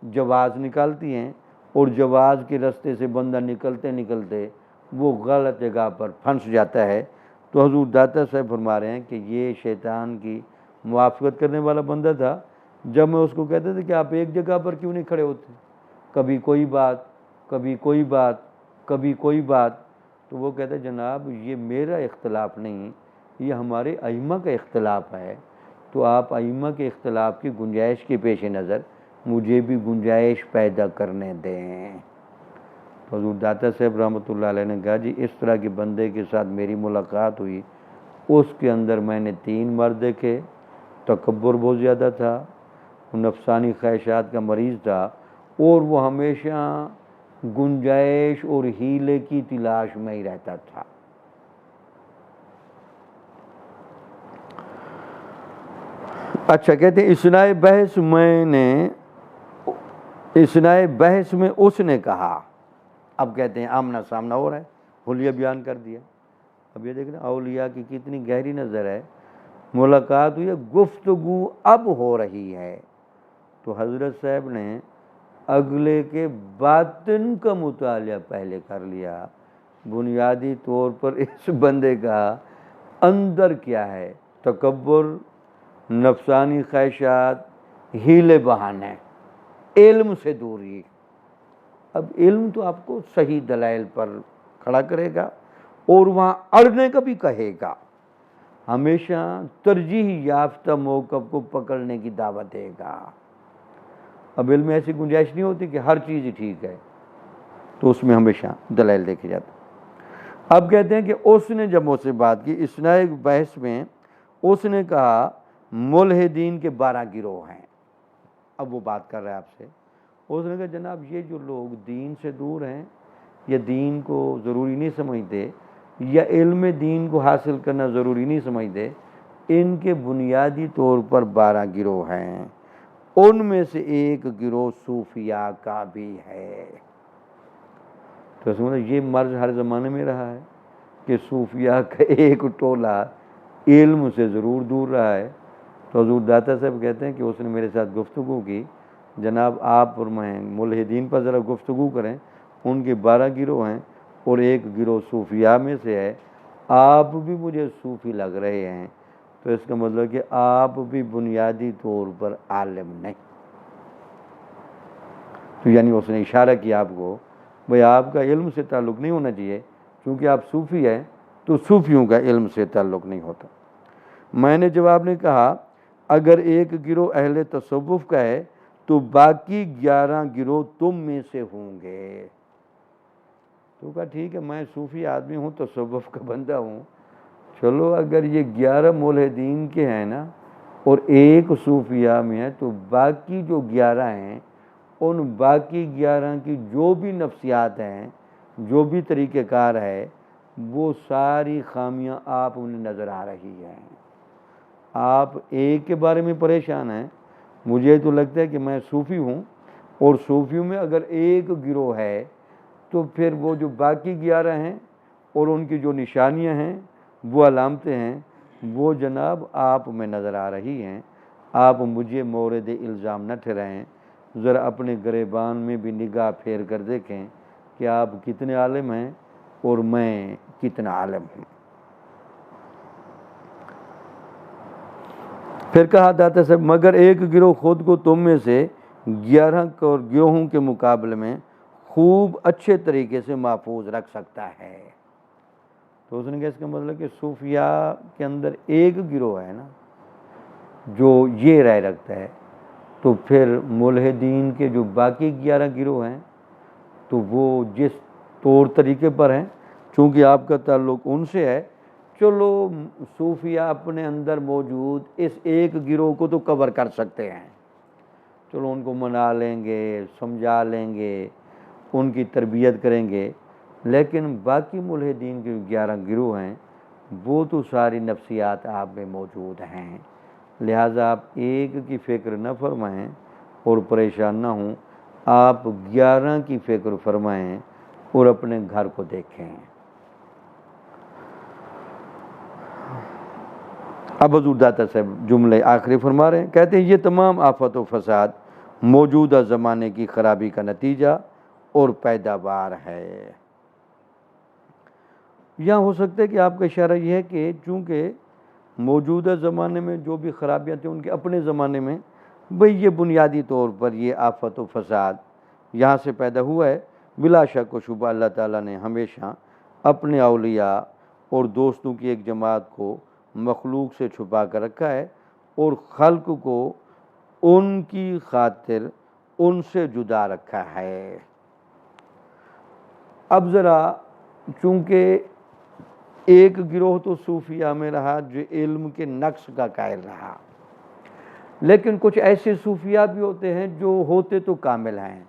جواز نکالتی ہیں، اور جواز کے رستے سے بندہ نکلتے نکلتے وہ غلط جگہ پر پھنس جاتا ہے۔ تو حضور داتا صاحب فرما رہے ہیں کہ یہ شیطان کی موافقت کرنے والا بندہ تھا۔ جب میں اس کو کہتا تھا کہ آپ ایک جگہ پر کیوں نہیں کھڑے ہوتے، کبھی کوئی بات، کبھی کوئی بات، کبھی کوئی بات، تو وہ کہتا ہے جناب یہ میرا اختلاف نہیں، یہ ہمارے ائمہ کا اختلاف ہے، تو آپ ائمہ کے اختلاف کی گنجائش کے پیش نظر مجھے بھی گنجائش پیدا کرنے دیں۔ تو حضور داتا صاحب رحمۃ اللہ علیہ نے کہا جی اس طرح کے بندے کے ساتھ میری ملاقات ہوئی، اس کے اندر میں نے 3 مرد دیکھے، تکبر بہت زیادہ تھا، نفسانی خواہشات کا مریض تھا، اور وہ ہمیشہ گنجائش اور ہیلے کی تلاش میں ہی رہتا تھا۔ اچھا کہتے ہیں اثناء بحث میں اس نے کہا، اب کہتے ہیں آمنا سامنا ہو رہا ہے، حلیہ بیان کر دیا۔ اب یہ دیکھنا اولیاء کی کتنی گہری نظر ہے، ملاقات ہوئی، گفتگو اب ہو رہی ہے، تو حضرت صاحب نے اگلے کے باطن کا مطالعہ پہلے کر لیا، بنیادی طور پر اس بندے کا اندر کیا ہے، تکبر، نفسانی خواہشات، ہیلے بہانے، علم سے دوری۔ اب علم تو آپ کو صحیح دلائل پر کھڑا کرے گا اور وہاں اڑنے کا بھی کہے گا، ہمیشہ ترجیح یافتہ موقف کو پکڑنے کی دعوت دے گا۔ اب علم میں ایسی گنجائش نہیں ہوتی کہ ہر چیز ہی ٹھیک ہے، تو اس میں ہمیشہ دلائل دیکھے جاتے۔ اب کہتے ہیں کہ اس نے جب مجھ سے بات کی اثناء بحث میں، اس نے کہا ملحدین کے 12 گروہ ہیں۔ اب وہ بات کر رہا ہے آپ سے، اس نے کہا جناب یہ جو لوگ دین سے دور ہیں، یا دین کو ضروری نہیں سمجھتے، یا علم دین کو حاصل کرنا ضروری نہیں سمجھتے، ان کے بنیادی طور پر 12 گروہ ہیں، ان میں سے ایک گروہ صوفیاء کا بھی ہے۔ تو سمجھو یہ مرض ہر زمانے میں رہا ہے کہ صوفیاء کا ایک ٹولہ علم سے ضرور دور رہا ہے۔ تو حضور داتا صاحب کہتے ہیں کہ اس نے میرے ساتھ گفتگو کی، جناب آپ اور میں ملحدین پر ذرا گفتگو کریں، ان کے 12 گروہ ہیں اور ایک گروہ صوفیاء میں سے ہے، آپ بھی مجھے صوفی لگ رہے ہیں، تو اس کا مطلب کہ آپ بھی بنیادی طور پر عالم نہیں۔ تو یعنی اس نے اشارہ کیا آپ کو، بھئی آپ کا علم سے تعلق نہیں ہونا چاہیے، چونکہ آپ صوفی ہیں تو صوفیوں کا علم سے تعلق نہیں ہوتا۔ میں نے جواب میں کہا اگر ایک گروہ اہل تصوف کا ہے تو باقی 11 گروہ تم میں سے ہوں گے۔ تو کہا ٹھیک ہے میں صوفی آدمی ہوں، تصوف کا بندہ ہوں، چلو اگر یہ 11 ملحدین کے ہیں نا اور ایک صوفیاء میں ہے، تو باقی جو 11 ہیں ان باقی 11 کی جو بھی نفسیات ہیں، جو بھی طریقہ کار ہے، وہ ساری خامیاں آپ انہیں نظر آ رہی ہیں۔ آپ ایک کے بارے میں پریشان ہیں، مجھے تو لگتا ہے کہ میں صوفی ہوں، اور صوفیوں میں اگر ایک گروہ ہے تو پھر وہ جو باقی 11 ہیں اور ان کی جو نشانیاں ہیں، وہ علامتیں ہیں، وہ جناب آپ میں نظر آ رہی ہیں۔ آپ مجھے مورد الزام نہ ٹھہرائیں، ذرا اپنے گریبان میں بھی نگاہ پھیر کر دیکھیں کہ آپ کتنے عالم ہیں اور میں کتنا عالم ہوں۔ پھر کہا داتا صاحب مگر ایک گروہ خود کو تم میں سے 11 گروہوں کے مقابلے میں خوب اچھے طریقے سے محفوظ رکھ سکتا ہے۔ تو اس نے کہا اس کا مطلب کہ صوفیاء کے اندر ایک گروہ ہے نا جو یہ رائے رکھتا ہے، تو پھر ملحدین کے جو باقی 11 گروہ ہیں تو وہ جس طور طریقے پر ہیں، چونکہ آپ کا تعلق ان سے ہے، چلو صوفیاء اپنے اندر موجود اس ایک گروہ کو تو کور کر سکتے ہیں، چلو ان کو منا لیں گے، سمجھا لیں گے، ان کی تربیت کریں گے، لیکن باقی ملحدین کے 11 گروہ ہیں وہ تو ساری نفسیات آپ میں موجود ہیں، لہٰذا آپ ایک کی فکر نہ فرمائیں اور پریشان نہ ہوں، آپ 11 کی فکر فرمائیں اور اپنے گھر کو دیکھیں۔ اب حضور داتا صاحب جملے آخری فرما رہے ہیں، کہتے ہیں یہ تمام آفت و فساد موجودہ زمانے کی خرابی کا نتیجہ اور پیداوار ہے۔ یہاں ہو سکتا ہے کہ آپ کا اشارہ یہ ہے کہ چونکہ موجودہ زمانے میں جو بھی خرابیاں تھیں ان کے اپنے زمانے میں بھئی یہ بنیادی طور پر یہ آفت و فساد یہاں سے پیدا ہوا ہے، بلا شک و شبہ اللہ تعالیٰ نے ہمیشہ اپنے اولیاء اور دوستوں کی ایک جماعت کو مخلوق سے چھپا کر رکھا ہے اور خلق کو ان کی خاطر ان سے جدا رکھا ہے۔ اب ذرا چونکہ ایک گروہ تو صوفیاء میں رہا جو علم کے نقص کا قائل رہا، لیکن کچھ ایسے صوفیاء بھی ہوتے ہیں جو ہوتے تو کامل ہیں،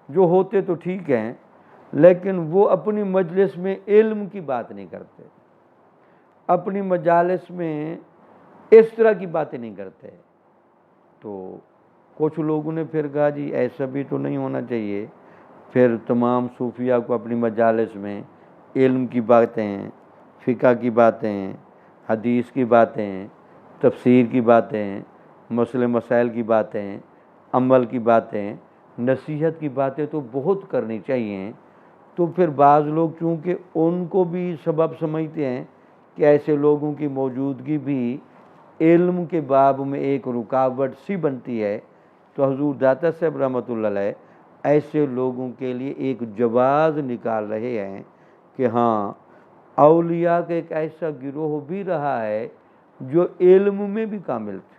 جو ہوتے تو ٹھیک ہیں، لیکن وہ اپنی مجلس میں علم کی بات نہیں کرتے، اپنی مجالس میں اس طرح کی باتیں نہیں کرتے۔ تو کچھ لوگوں نے پھر کہا جی ایسا بھی تو نہیں ہونا چاہیے، پھر تمام صوفیاء کو اپنی مجالس میں علم کی باتیں، فقہ کی باتیں، حدیث کی باتیں، تفسیر کی باتیں، مسئلے مسائل کی باتیں، عمل کی باتیں، نصیحت کی باتیں تو بہت کرنی چاہیے۔ تو پھر بعض لوگ چونکہ ان کو بھی سبب سمجھتے ہیں کہ ایسے لوگوں کی موجودگی بھی علم کے باب میں ایک رکاوٹ سی بنتی ہے، تو حضور داتا صاحب رحمۃ اللہ علیہ ایسے لوگوں کے لیے ایک جواز نکال رہے ہیں کہ ہاں اولیاء کا ایک ایسا گروہ بھی رہا ہے جو علم میں بھی کامل تھے،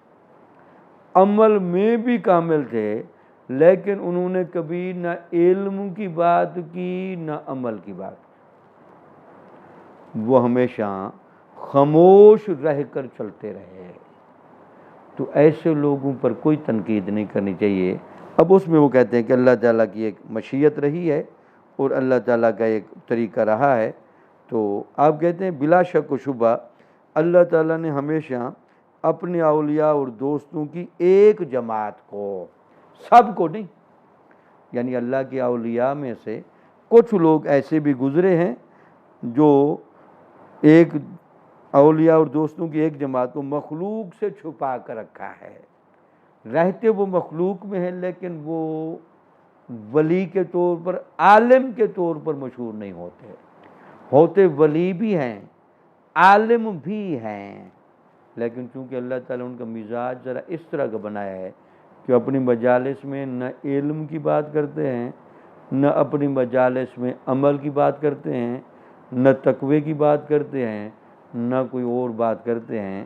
عمل میں بھی کامل تھے، لیکن انہوں نے کبھی نہ علم کی بات کی نہ عمل کی بات کی، وہ ہمیشہ خاموش رہ کر چلتے رہے۔ تو ایسے لوگوں پر کوئی تنقید نہیں کرنی چاہیے۔ اب اس میں وہ کہتے ہیں کہ اللہ تعالیٰ کی ایک مشیت رہی ہے اور اللہ تعالیٰ کا ایک طریقہ رہا ہے، تو آپ کہتے ہیں بلا شک و شبہ اللہ تعالیٰ نے ہمیشہ اپنے اولیاء اور دوستوں کی ایک جماعت کو، سب کو نہیں، یعنی اللہ کے اولیاء میں سے کچھ لوگ ایسے بھی گزرے ہیں جو ایک اولیاء اور دوستوں کی ایک جماعت کو مخلوق سے چھپا کر رکھا ہے، رہتے وہ مخلوق میں ہیں لیکن وہ ولی کے طور پر، عالم کے طور پر مشہور نہیں ہوتے، ہوتے ولی بھی ہیں، عالم بھی ہیں، لیکن چونکہ اللہ تعالیٰ ان کا مزاج ذرا اس طرح کا بنایا ہے کہ اپنی مجالس میں نہ علم کی بات کرتے ہیں، نہ اپنی مجالس میں عمل کی بات کرتے ہیں، نہ تقوی کی بات کرتے ہیں، نہ کوئی اور بات کرتے ہیں۔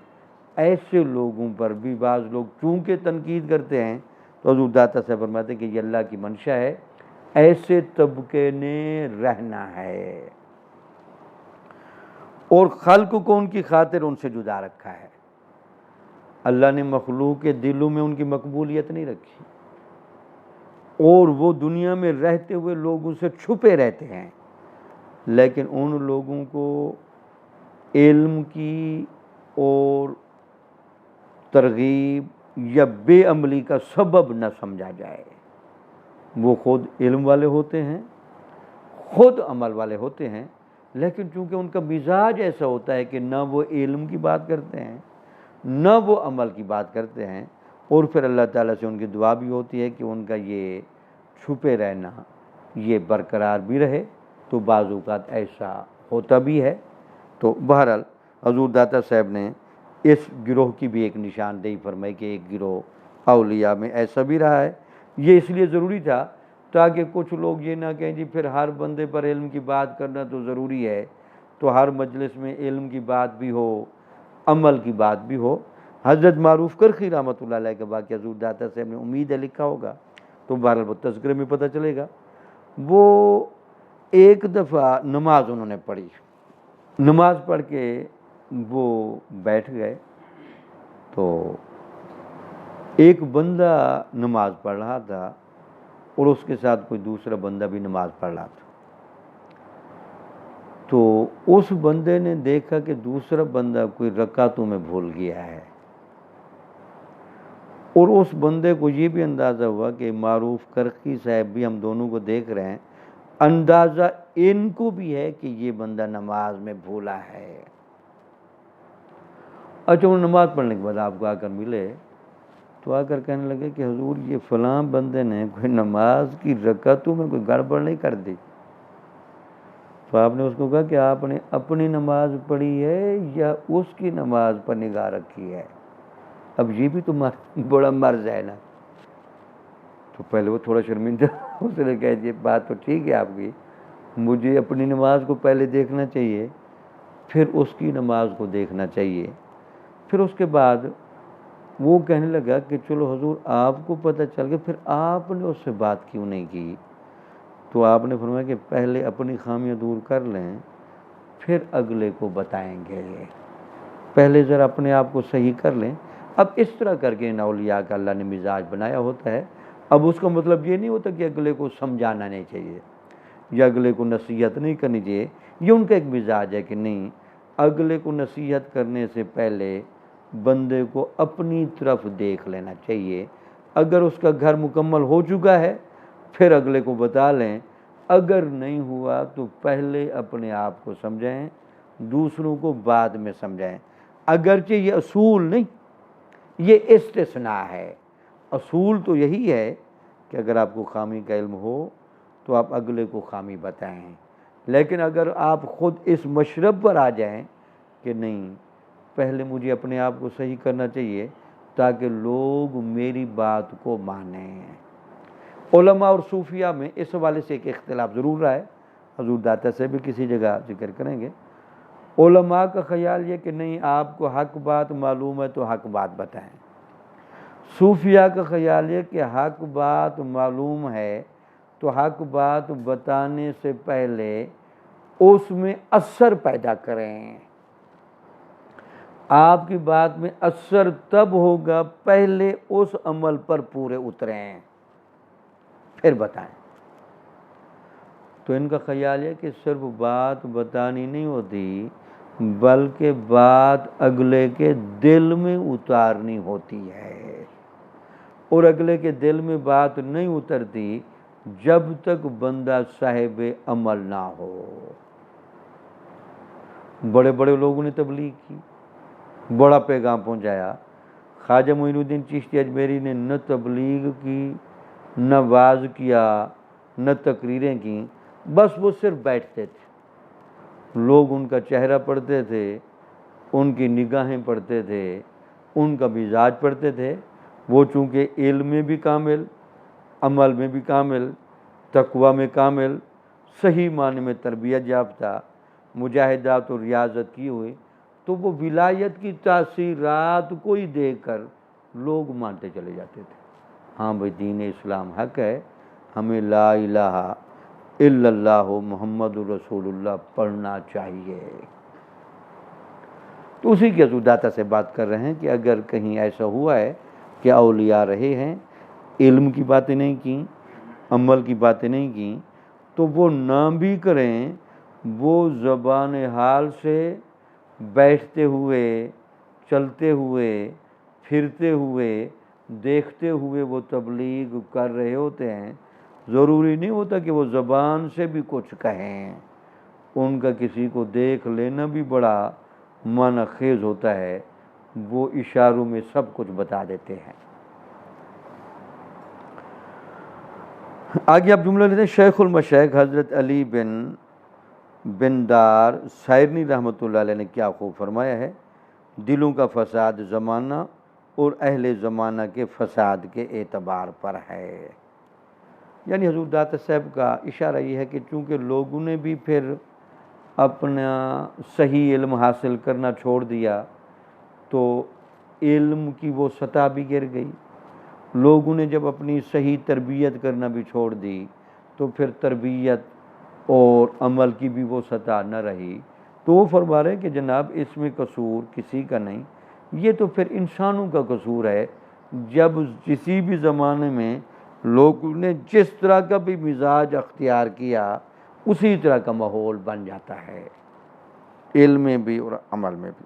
ایسے لوگوں پر بھی بعض لوگ چونکہ تنقید کرتے ہیں، تو حضور داتا سے فرماتے ہیں کہ یہ اللہ کی منشا ہے، ایسے طبقے نے رہنا ہے اور خلق کو ان کی خاطر ان سے جدا رکھا ہے۔ اللہ نے مخلوق کے دلوں میں ان کی مقبولیت نہیں رکھی، اور وہ دنیا میں رہتے ہوئے لوگوں سے چھپے رہتے ہیں، لیکن ان لوگوں کو علم کی اور ترغیب یا بے عملی کا سبب نہ سمجھا جائے۔ وہ خود علم والے ہوتے ہیں، خود عمل والے ہوتے ہیں، لیکن چونکہ ان کا مزاج ایسا ہوتا ہے کہ نہ وہ علم کی بات کرتے ہیں نہ وہ عمل کی بات کرتے ہیں، اور پھر اللہ تعالیٰ سے ان کی دعا بھی ہوتی ہے کہ ان کا یہ چھپے رہنا یہ برقرار بھی رہے، تو بعض اوقات ایسا ہوتا بھی ہے۔ تو بہرحال حضور داتا صاحب نے اس گروہ کی بھی ایک نشاندہی فرمائی کہ ایک گروہ اولیاء میں ایسا بھی رہا ہے۔ یہ اس لیے ضروری تھا تاکہ کچھ لوگ یہ نہ کہیں جی پھر ہر بندے پر علم کی بات کرنا تو ضروری ہے، تو ہر مجلس میں علم کی بات بھی ہو، عمل کی بات بھی ہو۔ حضرت معروف کرخی رحمۃ اللہ علیہ کے باقی حضور داتا صاحب نے امید ہے لکھا ہوگا، تو بہرحال وہ تذکرے میں پتہ چلے گا۔ وہ ایک دفعہ نماز انہوں نے پڑھی، نماز پڑھ کے وہ بیٹھ گئے، تو ایک بندہ نماز پڑھ رہا تھا اور اس کے ساتھ کوئی دوسرا بندہ بھی نماز پڑھ رہا تھا۔ تو اس بندے نے دیکھا کہ دوسرا بندہ کوئی رکعتوں میں بھول گیا ہے، اور اس بندے کو یہ بھی اندازہ ہوا کہ معروف کرخی صاحب بھی ہم دونوں کو دیکھ رہے ہیں، اندازہ ان کو بھی ہے کہ یہ بندہ نماز میں بھولا ہے۔ اچھا، وہ نماز پڑھنے کے بعد آپ کو آ کر ملے تو آ کر کہنے لگے کہ حضور یہ فلاں بندے نے کوئی نماز کی رکعتوں میں کوئی گڑبڑ نہیں کر دی۔ تو آپ نے اس کو کہا کہ آپ نے اپنی نماز پڑھی ہے یا اس کی نماز پر نگاہ رکھی ہے؟ اب یہ بھی تو بڑا مرض ہے نا۔ تو پہلے وہ تھوڑا شرمندہ اس نے کہا یہ بات تو ٹھیک ہے آپ کی، مجھے اپنی نماز کو پہلے دیکھنا چاہیے پھر اس کی نماز کو دیکھنا چاہیے۔ پھر اس کے بعد وہ کہنے لگا کہ چلو حضور آپ کو پتہ چل گیا، پھر آپ نے اس سے بات کیوں نہیں کی؟ تو آپ نے فرمایا کہ پہلے اپنی خامیاں دور کر لیں پھر اگلے کو بتائیں گے، پہلے ذرا اپنے آپ کو صحیح کر لیں۔ اب اس طرح کر کے ان اولیاء کا اللہ نے مزاج بنایا ہوتا ہے۔ اب اس کا مطلب یہ نہیں ہوتا کہ اگلے کو سمجھانا نہیں چاہیے یا اگلے کو نصیحت نہیں کرنی چاہیے، یہ ان کا ایک مزاج ہے کہ نہیں، اگلے کو نصیحت کرنے سے پہلے بندے کو اپنی طرف دیکھ لینا چاہیے۔ اگر اس کا گھر مکمل ہو چکا ہے پھر اگلے کو بتا لیں، اگر نہیں ہوا تو پہلے اپنے آپ کو سمجھائیں، دوسروں کو بعد میں سمجھائیں۔ اگرچہ یہ اصول نہیں، یہ استثناء ہے، اصول تو یہی ہے کہ اگر آپ کو خامی کا علم ہو تو آپ اگلے کو خامی بتائیں، لیکن اگر آپ خود اس مشرب پر آ جائیں کہ نہیں پہلے مجھے اپنے آپ کو صحیح کرنا چاہیے تاکہ لوگ میری بات کو مانیں۔ علماء اور صوفیاء میں اس حوالے سے ایک اختلاف ضرور رہا ہے، حضور داتا سے بھی کسی جگہ ذکر کریں گے۔ علماء کا خیال یہ کہ نہیں، آپ کو حق بات معلوم ہے تو حق بات بتائیں۔ صوفیاء کا خیال یہ کہ حق بات معلوم ہے تو حق بات بتانے سے پہلے اس میں اثر پیدا کریں۔ آپ کی بات میں اثر تب ہوگا پہلے اس عمل پر پورے اتریں پھر بتائیں۔ تو ان کا خیال ہے کہ صرف بات بتانی نہیں ہوتی بلکہ بات اگلے کے دل میں اتارنی ہوتی ہے، اور اگلے کے دل میں بات نہیں اترتی جب تک بندہ صاحب عمل نہ ہو۔ بڑے بڑے لوگوں نے تبلیغ کی، بڑا پیغام پہنچایا، خواجہ معین الدین چشتی اجمیری نے نہ تبلیغ کی، نہ واعظ کیا، نہ تقریریں کی، بس وہ صرف بیٹھتے تھے، لوگ ان کا چہرہ پڑھتے تھے، ان کی نگاہیں پڑھتے تھے، ان کا مزاج پڑھتے تھے۔ وہ چونکہ علم میں بھی کامل، عمل میں بھی کامل، تقوی میں کامل، صحیح معنی میں تربیت یافتہ، مجاہدات اور ریاضت کی ہوئی، تو وہ ولایت کی تاثیرات کو ہی دیکھ کر لوگ مانتے چلے جاتے تھے۔ ہاں بھائی دین اسلام حق ہے، ہمیں لا الہ الا اللہ محمد رسول اللہ پڑھنا چاہیے۔ تو اسی کے حضور داتا سے بات کر رہے ہیں کہ اگر کہیں ایسا ہوا ہے کہ اولیاء رہے ہیں، علم کی باتیں نہیں کیں، عمل کی باتیں نہیں کیں، تو وہ نہ بھی کریں وہ زبان حال سے بیٹھتے ہوئے، چلتے ہوئے، پھرتے ہوئے، دیکھتے ہوئے وہ تبلیغ کر رہے ہوتے ہیں۔ ضروری نہیں ہوتا کہ وہ زبان سے بھی کچھ کہیں، ان کا کسی کو دیکھ لینا بھی بڑا معنی خیز ہوتا ہے، وہ اشاروں میں سب کچھ بتا دیتے ہیں۔ آگے آپ جملہ لیتے ہیں، شیخ المشائخ حضرت علی بن دار سائرنی رحمۃ اللہ علیہ نے کیا خوب فرمایا ہے، دلوں کا فساد زمانہ اور اہل زمانہ کے فساد کے اعتبار پر ہے۔ یعنی حضور داتا صاحب کا اشارہ یہ ہے کہ چونکہ لوگوں نے بھی پھر اپنا صحیح علم حاصل کرنا چھوڑ دیا تو علم کی وہ سطح بھی گر گئی، لوگوں نے جب اپنی صحیح تربیت کرنا بھی چھوڑ دی تو پھر تربیت اور عمل کی بھی وہ سطح نہ رہی، تو وہ فرما رہے ہیں کہ جناب اس میں قصور کسی کا نہیں، یہ تو پھر انسانوں کا قصور ہے۔ جب کسی بھی زمانے میں لوگوں نے جس طرح کا بھی مزاج اختیار کیا اسی طرح کا ماحول بن جاتا ہے، علم میں بھی اور عمل میں بھی۔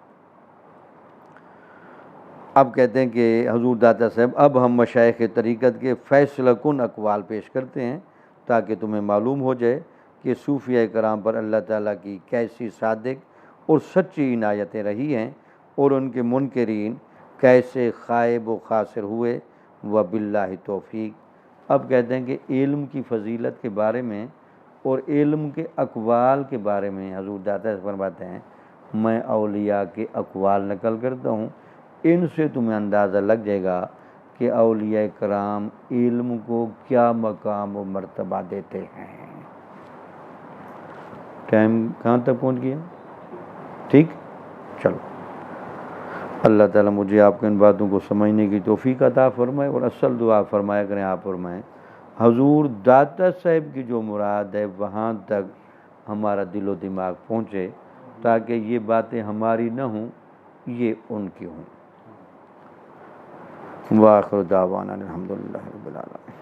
اب کہتے ہیں کہ حضور داتا صاحب اب ہم مشائخ طریقت کے فیصلہ کن اقوال پیش کرتے ہیں تاکہ تمہیں معلوم ہو جائے کہ صوفیہ کرام پر اللہ تعالیٰ کی کیسی صادق اور سچی عنایتیں رہی ہیں اور ان کے منکرین کیسے خائب و خاسر ہوئے، وباللہ توفیق۔ اب کہتے ہیں کہ علم کی فضیلت کے بارے میں اور علم کے اقوال کے بارے میں حضور داتا صاحب فرماتے ہیں، میں اولیاء کے اقوال نقل کرتا ہوں، ان سے تمہیں اندازہ لگ جائے گا کہ اولیاء کرام علم کو کیا مقام و مرتبہ دیتے ہیں۔ ٹائم کہاں تک پہنچ گیا؟ ٹھیک، چلو اللہ تعالیٰ مجھے آپ کو ان باتوں کو سمجھنے کی توفیق عطا فرمائے اور اصل دعا فرمایا کریں آپ فرمائیں حضور داتا صاحب کی جو مراد ہے وہاں تک ہمارا دل و دماغ پہنچے تاکہ یہ باتیں ہماری نہ ہوں، یہ ان کی ہوں۔ وآخر دعوانا الحمدللہ رب العالمین۔